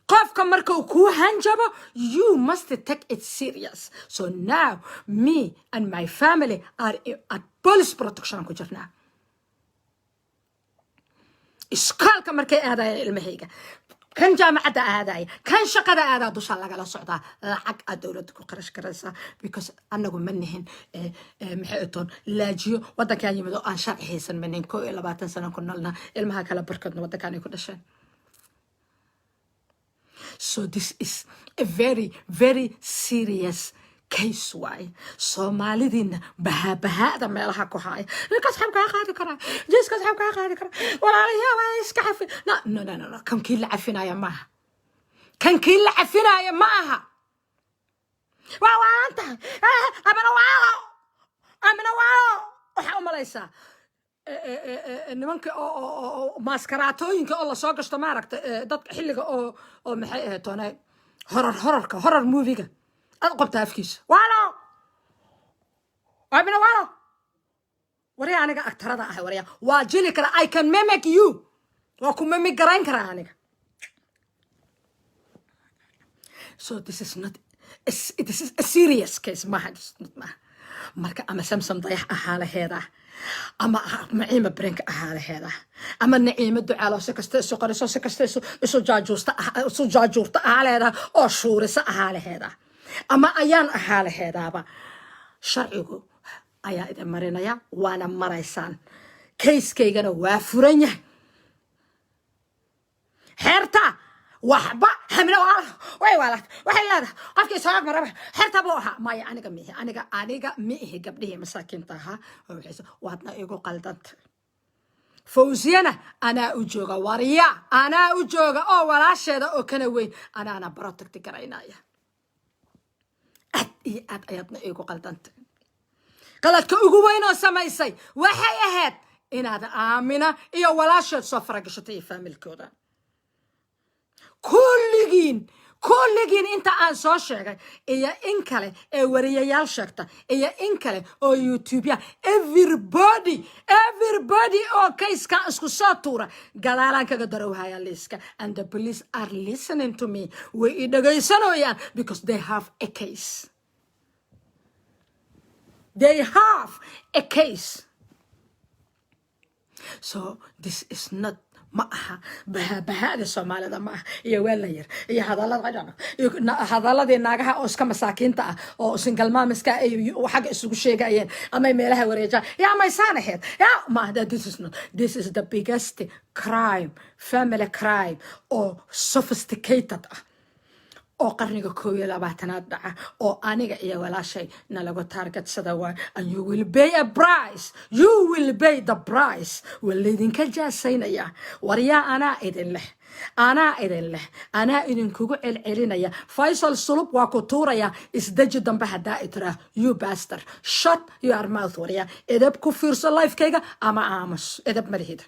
قفكا مركا أوقفوا هنجبا you must take it serious so now me and my family are at police protection كجرنا إسكالك مركا هذا المهيجة كان جامعة هذا كان شقة هذا دوش الله على صعدة حق الدولة تكون قرش كرسة because أنا قم منهن محيطون لاجيو وده كان يمدو أنشاء حسن منهن كو إلا بعد سنة كنا لنا المها كلا بركضنا وده كان يكون شيء so this is a very very serious case واي Soomaalidina baha meelaha ku haay ninka saxabka qaadi kara jiiska saxabka qaadi kara walaalayaal waa iska xafi no kan kii la cafinaya maaha kan kii la cafinaya maaha waa anta amana waxa u malaysaa nimanka oo maskaraatooyinka oo la soo gashto maaragta dadka xilliga oo maxay ahayd toonay horror movie-ga أقبل تفكيس والو أبنا والو وريا أنا أكتر هذا أحد وريا واجلي كلا I can mimic you وأكون mimic جرين كلا أنا so this is not this is a serious case ما حد مركا أما سمسم ضيح أحاله هذا أما معيمة برينك أحاله هذا أما نعيمة دعاء سكست سكر سكست سو جاجوست أحاله هذا أو شورس أحاله هذا أما أيان أحاله هذا شرعه أيا إذا مرينا يا وأنا مريسان كيس كيجنا وافرني حرتا وحبا حملا ولا وحلا قفك سواق مرة حرتا بوها ما يعني كميه أنا ميه قبله مساكين تها وحنا يقول قلدت فوزينا أنا أجوجا وريا أنا أجوجا أو ولا شيء أو كنوين أنا براتك تكرينايا أد أياتنا إيقو قلدنت قلدك إيقو وينو سمايسي وحي أهد إن هذا آمنة إيا ولا شيء صفرق شتي فامل كودا كلجين أنت أنسو شيء إيا إنكله إيا وريال شكتا إيا إنكله أو يوتيوبيا everybody أو كيس كان اسكو ساتورة قالالان كقدروا هاي الليسكا and the police are listening to me وإذا يسنوا يان because they have a case so this is not معها بهذا الصومال ده معها يولير هذا الله غيرنا هذا الله ديناها أو سكما ساكنتا أو سنجل ما مسكا وحاجة سوق شيء جايين أما يميلها ورجع يا ما يسانه يا ما ده this is the biggest crime family crime or sophisticated oo qarniga 12 dhaca oo aniga iyo walaashay nalagu target sadawa and you will pay a price you will pay the price walidinka jaasaynaya wariya ana idin leh ana idin kugu celcelinaya Faisal Sulub waa ku tuuraya isdaji dambe hadaa itraa you bastard shut your mouth wariya edab ku fiirso life-kayga ama aamus edab marihid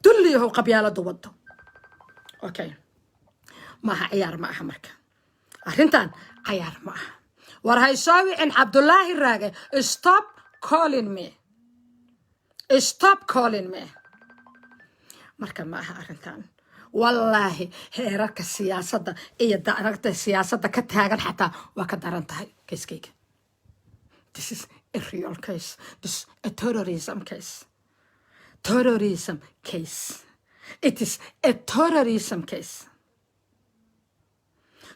dulliyo qabyaaladu wado okay ما عيار ما أحمرك أرنتان عيار ما ورها يساوي إن عبد الله الراجع stop calling me مركب معها أرنتان والله هيرك السياسة ده إيه ده ركت السياسة ده كتاجر حتى وكدرنتها كيس كيك this is a real case this is a terrorism case it is a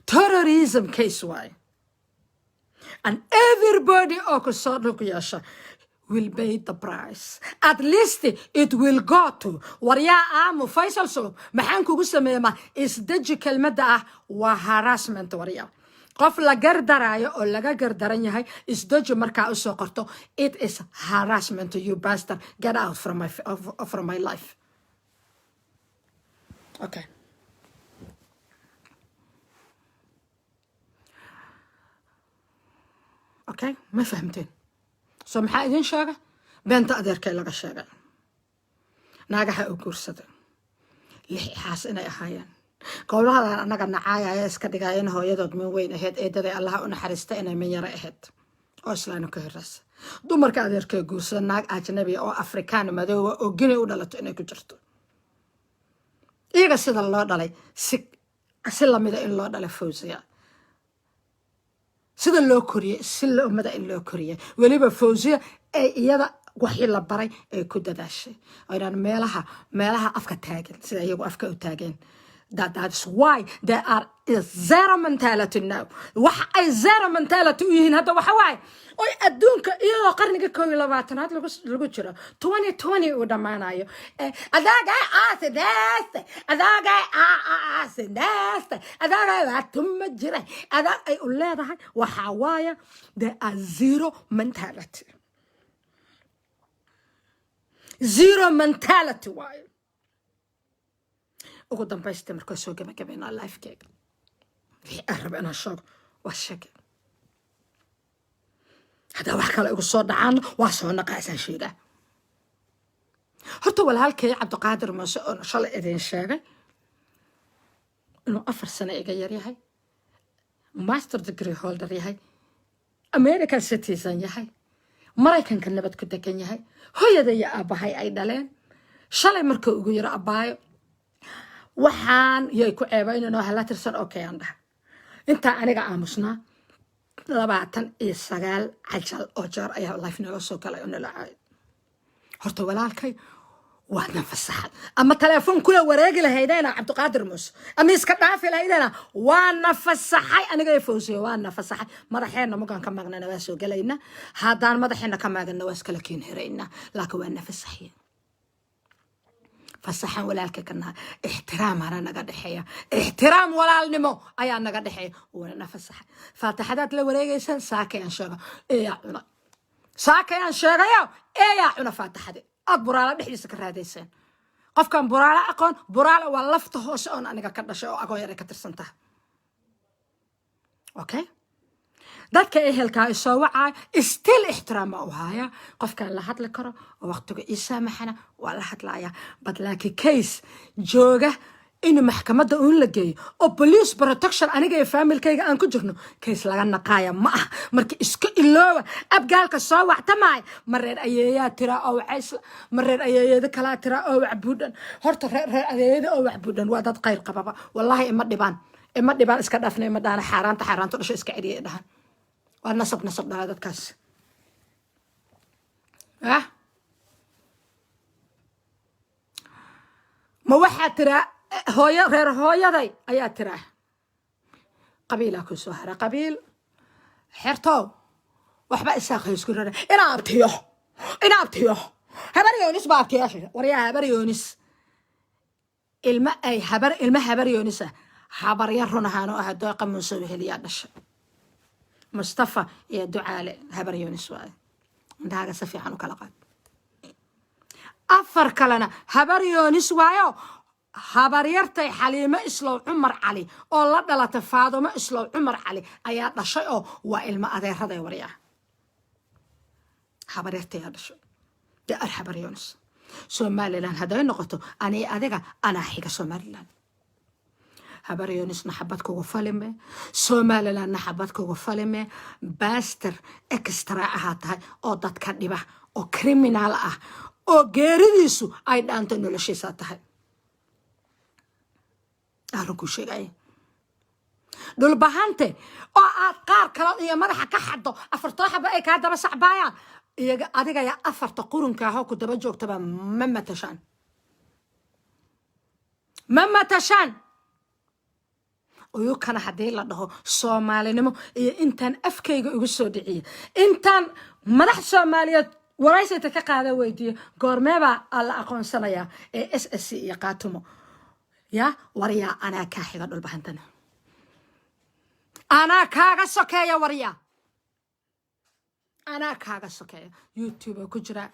terrorism case why and everybody will pay the price at least it will go to وريا Faisal Sulub maxaan kugu sameeyay is daji kelmada ah waa harassment wariya qof la gardarayo oo laga gardaran yahay is daji marka u soo qorto it is harassment you bastard get out from my life okay اوكي ما فهمتين سو maxaa idin sheega beenta adeerkay laga sheegay naagaha u guursaday lix xaas inay ahaayeen gowlahadan annaga nacaayaya iska dhigayeen hooyadood min weyn ahayd eedaday allaha u naxariista inay min yaro ahayd oo islaana ka horreysa dumarka adeerkay guursada naag ajnabi oo afrikaan madooba oo gini u dhalato inay ku jirto iyaga sida loo dhalay si lamida in loo dhalay Fawziya sida loo koriyay si loomada in loo koriyay weliba Fawziya ay iyada wixii la baray ay ku dadaashay oo inaan meelaha afka taagan sida iyagu afka u taageen that's why they are zero mentality now waxa ay zero mentality u yihiin hadda waxa waay oo adduunka iyadoo qarniga 21aad lagu jiro 2020 uu dhamaanayo adaga tuma jira adag ay u leedahay waxa waaya they are zero mentality waay ugu dambaysta markaa soo gabagabaynaa lifekeyga wixii aan raba inaan sheego waa sheege haddaa wax kale igu soo dhacaan waa soo naqaasaan sheegaa horta walaalkay Cabdiqaadir Muuse oo shalay idin sheegay inuu 4 sano iga yar yahay master degree holder yahay American citizen yahay Maraykanka nabad ku degan yahay hooyaday iyo aabahay ay dhaleen shalay markuu ugu yara abaayo waxaan yay ku ceebaynayno hala tirsan okay aan dhahay inta aniga aamusnaa 29 cajal oo jeer ayaa life nala soo galay oo nala caay horta walaalkay waa nafasaxad ama telefoon kula wareegi lahaydayna Cabdiqaadir Muuse ama iska dhaafi lahaydayna waa nafasaxay aniga ay Fawziya waa nafasaxay madaxeena magan ka magnana waa soo galayna haddaan madaxeena ka maagana waa iskala keen hirayna laakiin waa nafasaxay fasaxan walaalka kana ixtiraam ana naga dhaxeeya ixtiraam walaalnimo ayaa naga dhaxeeya wala nafasax faataxadaad la wareegaysan saakayaan sheega cuna saakayaan sheegayo cuna faataxade ad buraala dhixdiisa ka raadaysan qofkan buraala aqoon buraala waa lafta hoose oo aniga ka dhashay oo aqoon yar ka tirsantaa okay dadka ehelka soo wacay still ixtiraam u haya qofka la hadli karo oo waqtiga isaamaxana waa la hadlaaya badlaaki case jooga in maxkamadda uu la geeyo oo police protection aniga iyo familkayga aan ku jirno case laga naqaaya ma ah markii iska iloowa abgaalka soo wactamay mareer ayeeyaa tira oo cays mareer ayeeyada kala tira oo wacbuudan horta reer ayeeyada oo wacbuudan waa dad qayr qababa wallahi ima dhibaan iska dhaafnay ma dhaana xaaraanta dhashay iska ciriye dhahan waa nasab dhala dadkaas ma waxaa tira reer hooyaday ayaa tira qabiilaa ku soo hara qabiil xertow waxba isaaqay isku rara inaabtiyo habar yoonis baa abtiyaasha waryaa habar yoonis ilma habar yoonisa habar yar run ahaan oo ah dooqa Muuse weheliyaa dhashay Mustafa iyo Ducaale habar yoonis waay indhaga si fiican u kala qaad afar kalena habar yoonis waayo habar yartay Xaliimo Islow Cumar Cali oo la dhalatay Faadumo Islow Cumar Cali ayaa dhashay oo waa ilma adeeraday waryaa habar yartay dhashay habar yoonis Somaliland haday noqoto ani adiga ana xiga Somaliland habar yoonis naxabad kugu falime Somaliland naxabad kugu falime baaster extra tahay oo dadka dhiba oo criminal ah oo geeridiisu ay dhaanto noloshiisa tahay arku sheegay dul bahante oo aad qaar kale iyo madaxa ka xado afartoo xaba ay ka daba sacbaayaan iyaga adiga ya afarta qurunka ah ku daba joogtaba mama tashan oo kana hadii la dhaho Soomaalinimo iyo intaan afkayga ugu soo dhiciye intaan madax Soomaaliyeed waraysata ka qaada weydiyo goormeeba alla aqoonsanaya ee SSC iyo qaatumo ya wariya ana ka xiga dhul bahantana ana kaaga sokeeya wariya ana kaaga sokeeya YouTube ku jira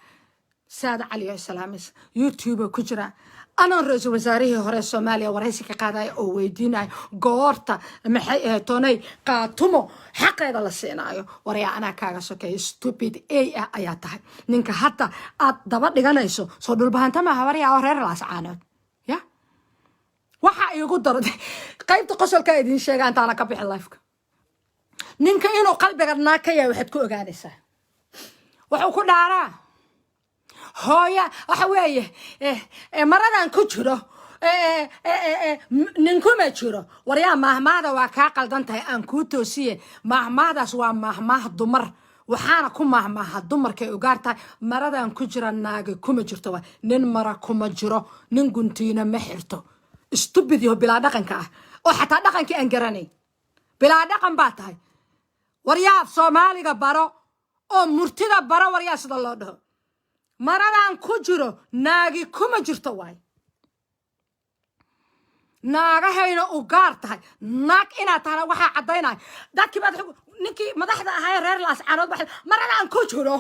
Saad Cali Salaamis YouTube ku jira أنا رئيس وزراء هراء الصومالية ورئيس كقاضي أو ويدينا قارتا محي توني قاتمو حق هذا السيناريو وريا أنا كاغا سوكي stupid آياتها نينك حتى أدبر لغانا يسو صدول بهانتا ما هوريا ورير لاس عانود يا waxa igu darday qaybta qosolka idin sheega intaana ka bixin lifeka ninka inuu qalbiga naag ka yahay waxaad ku ogaanaysaa wuxuu ku dhaaraa hooya waxa weeye maradan ku jiro ninkuma jiro waryaa mahmaada waa kaa qaldan tahay aan kuu toosiye mahmaadaas waa mahmaah dumar waxaana ku mahmaaha dumarkay ugaar tahay maradan ku jira naagi kuma jirto waa nin mara kuma jiro nin guntiina ma xirto stupid yo bilaa dhaqanka ah oo xataa dhaqankii aan garanay bilaa dhaqan baa tahay waryaa Soomaaliga baro oo murtida baro waryaa sida loo dhaho maradan ku jiro naagi kuma jirto waay naagahayna u gaar tahay naag inaad tahay waxaa caddaynaya dadkii baad ninkii madaxda ahaa reer laas caanood waxay maradan ku jiro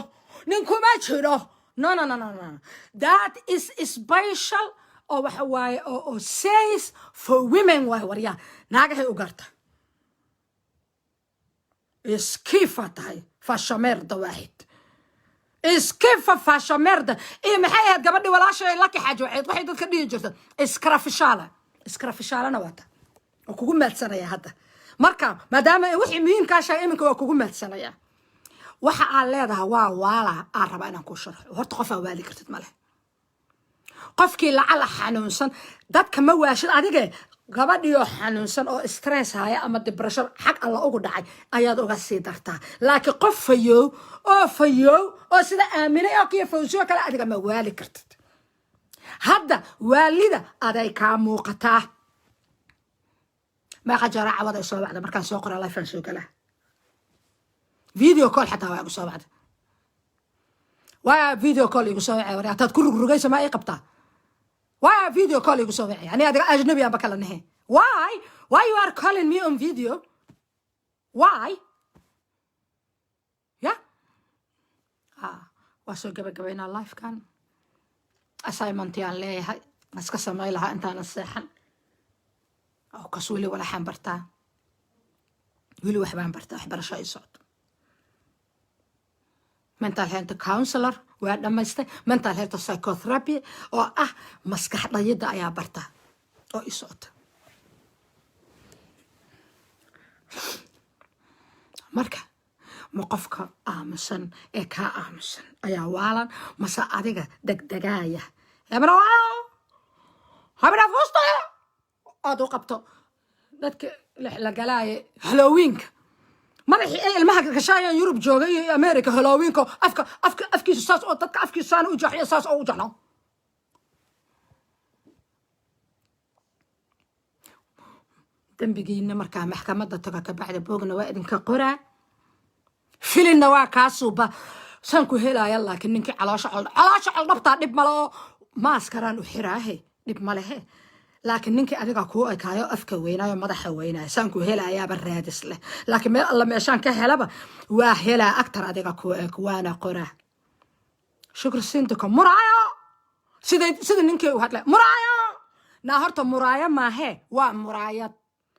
ninkuma jiro no that is special oo waxa waaye oo says for women waay waryaa naagahay u gaar tahay iskifa tahay fashameerda waahid iskifa fashameerda iyo maxay ahayd gabadhii walaashay la kaxajo waxay dadka dhihi jirta iskrafishaalana waata oo kugu maadsanaya hadda marka maadaama wixii muhiimka shay iminka waa kugu maadsanaya waxa aan leedahay waa waala aan raba inaan ku sharxo horta qof aan waali kartid male qofkii lacala xanuunsan dadka ma waashid adige gabadhiyo xanuunsan oo stress haya ama depression xaq alla ugu dhacay ayaad uga sii dartaa laakiin qof fayow oo sida aaminay oo kiyo fawsiyo kale adiga ma waali kartid hadda waalida aday ka muuqataa ma qajara cawada soo wacda markaan soo qoray live soo kala video call xataa waa soo wacda waa video call igu soo wacay wariya tad ku rugaysa ma ay qabtaa waa video call igu soo wacay yani adiga ajnabi aan bakala nahay why you are calling me on video why yeah waa soo gabagabayna live kan assignment yaan leeyahay iska samay lahaa intaan seexan oo kaswili wala xambartaa wili wax baan bartaa waxbarasho ay socdo mental health counselor waa dhamaystay mental health psychotherapy oo maskax dhayida ayaa bartaa oo i socota marka ma qofka aamusan ee ka aamusan ayaa waalan mase adiga degdegaaya habra fusto aad u qabto dadka la galaaye Halloweenka madaxii ay ilmaha ka gashaayeen Yurub jooga iyo America Halloweenka afkiisu saas oo dadka afkiisu saan u jaxyo saas oo u jaxno dambigiina markaa maxkamadda taga ka bacda boogna waa idinka qoraa filina waa kaasuba san ku helaya laakiin ninkii caloosha dhabta dib malo maaskaran u xiraahe dib malehe laakiin ninkii adiga ku ekaayo afka weynayo madaxa weynayo san ku helaya baraadis leh laakiin meel alla meeshan ka helaba waa hela aktar adiga ku ek waana qora shukr sintuka muraayo sida ninkii u hadlay muraayo na horta muraayo maahe waa muraayad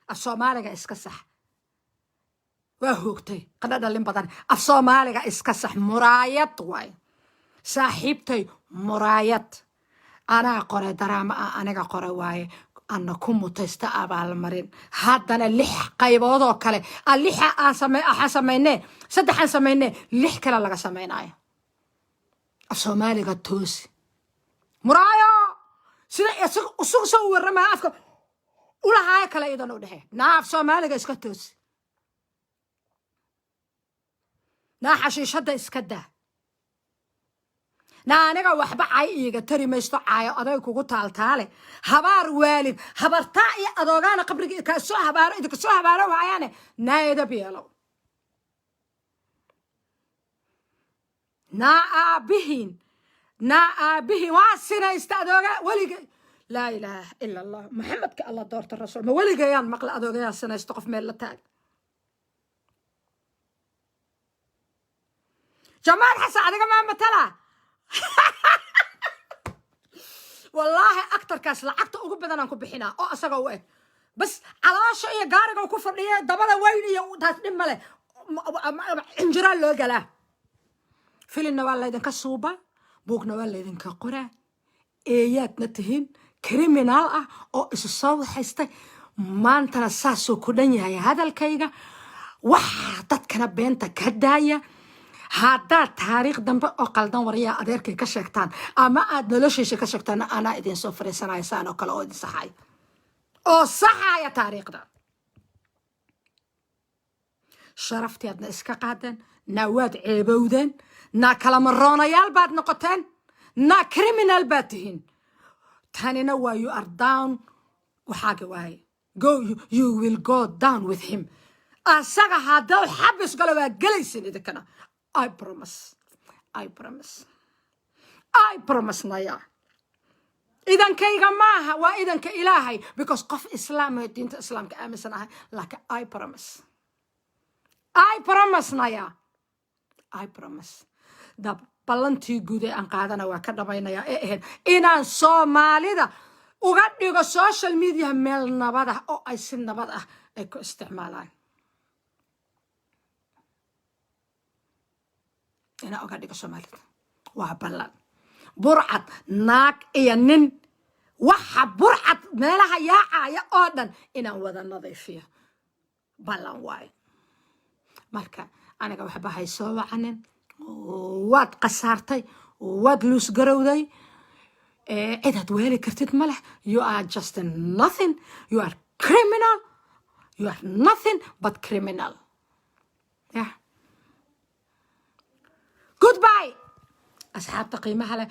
af Soomaaliga iska sax waa hoogtay qadada lim badan af Soomaaliga iska sax muraayad way saaxiibtay muraayad ana qoray daraama aniga qoray waaye ana ku mutaysta abaal marin haddana 6 qaybood oo kale lixa aan sameeyay saddexan sameeyay 6 kale laga sameeyay af Soomaaliga toosi muraayo sida isag soo warama afka ulahay kale idan u dhahay naaf Soomaaliga iska toosi na xashiishada iska daa na aniga waxba ay iiga tari maysto caayo aday kugu taaltaale habaar waalid habarta iyo adoogana qabriga ka soo habaaro idinka soo habaaro waayane naayada bielo na aabihin waa sinaysta adooga waliga laa ilaaha ila allah maxamedka allah doorta rasuul ma waligayaan maqla adoogayaan sinaysta qof meel la taag جمال حسن adiga ma matala والله اكثر كاس lacagta ugu badan aan ku bixinaa oo asaga u eg bas calaasho iyo gaariga ku fadhiya dabada weyn iyo taas dhib male injira loo galaa filina waa la idin ka suuba buugna waa la idin ka qoraa eeyaadna tihiin criminal ah oo isu soo waxaystay maantana saasuu ku dhan yahay hadalkayga waxaa dadkana beenta ka daaya haddaad taariikh dambe oo qaldan waryaa adeerkay ka sheegtaan ama aad noloshiisa ka sheegtaan anaa idin soo fariisanaya saan oo kale oo idin saxay oo saxaya taariikhda sharaftii aadna iska qaadeen naa waad ceebowdeen naa kalamaroonayaal baad noqoteen naa criminal baad tihiin tanina waa you are down waxaaga waaye you will go down with him asaga haddaw xabis galo waa gelaysin idinkana I promise naya idankayga maaha waa idanka ilaahay because qof islaam oo diinta islaamka aaminsan ahay laakiin I promise naya I promise da ballantii guud ee aan qaadana waa ka dhamaynaya ee ahayd inaan soomaalida uga dhigo social media meel nabad ah oo ay si nabad ah ay ku isticmaalaan inaan uga dhigo soomaalida waa ballan burcad naag iyo nin waxa burcad meelaha yaacaya oo dhan inaan wada nadiifiyo ballan waaye marka aniga waxba hay soo wacanin waad qasaartay waad luus garowday cidaad weeli kartid ma leh you are just nothing you are criminal you are nothing but criminal yeah goodbye أصحاب قيمة له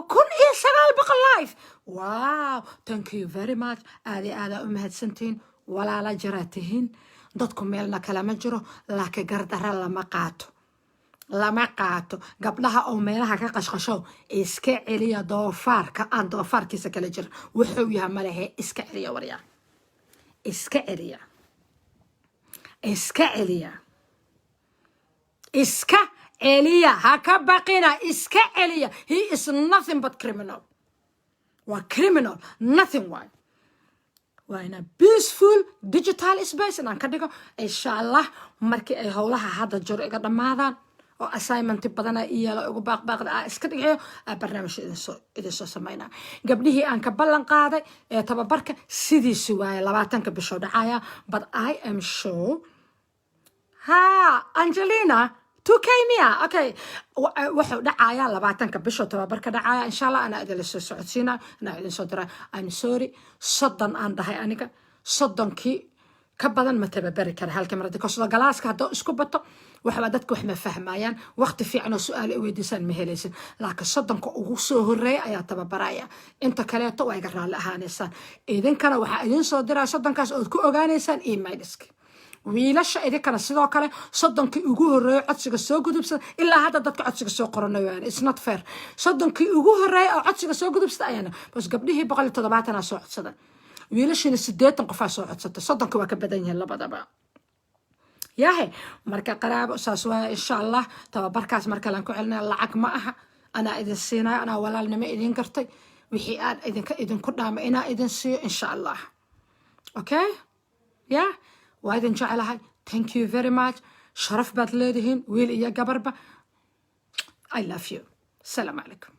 كن إيه شغال بقى لايف واو thank you very much هذا أمهات سنتين ولا لا جراتهن ضدكم ميلنا كلام جرو لكن قردر لما قاتو قبلها أو ميلها كقشقشو إسكعليا دوفار كأن دوفار كيسا كلا جر وحويها ملهي إسكعليا وريا إسكعليا إليا هكبقينا إسكا إليا he is nothing but criminal criminal nothing why in a peaceful digital space and كديكو إن شاء الله مركي أي هولها هذا الجرء قد ماذا أو assignment بدنا إياه لو باق إسكديكو برنامج إذا سو سمينا قبله أن كبلن قاعدة تبى بركة سيدي سواي لبعتن كبشو دعاية but I am sure أنجلينا توكيميا اوكي وحو دعايا لبعتن كبشو تبارك دعايا ان شاء الله انا ادل سocodsiina انا idin soo diray I'm sorry soddon aan dhahay aniga soddonkii ka badan ma tababari kara halka marada kasoo galaaska hadoo isku bato waxa dadku wax ma fahmayaan waqti fiican oo su'aal ay weydiisan ma helaysan laakiin soddonka ugu soo horeeyay ayaa tababaraya inta kale to way garan lahaanaysan idinkana waxa idin soo diray soddonkaas oo ku ogaanaysaan emailska wiilasha idinkana sidoo kale soddonkii ugu horeeyay codsiga soo gudubsan ilaa hadda dadka codsiga soo qoranayaan it's not fair soddonkii ugu horeeyay oo codsiga soo gudubsan ayana bas gabdhihii 170 soo codsadan wiilashina 80 qof soo codsatay soddonkii waa ka badan yahay labadaba yahay marka qaraabo saas waa insha Allah tababarkaas marka lan ku celnaa lacag ma aha ana idin siinaa ana walaalnimo idin gartay wixii aad idinku dhaama ina idin siiyo insha Allah okay yeah وإذن جعلها thank you very much شرف بات لديهن ويل إيا قبربا I love you السلام عليكم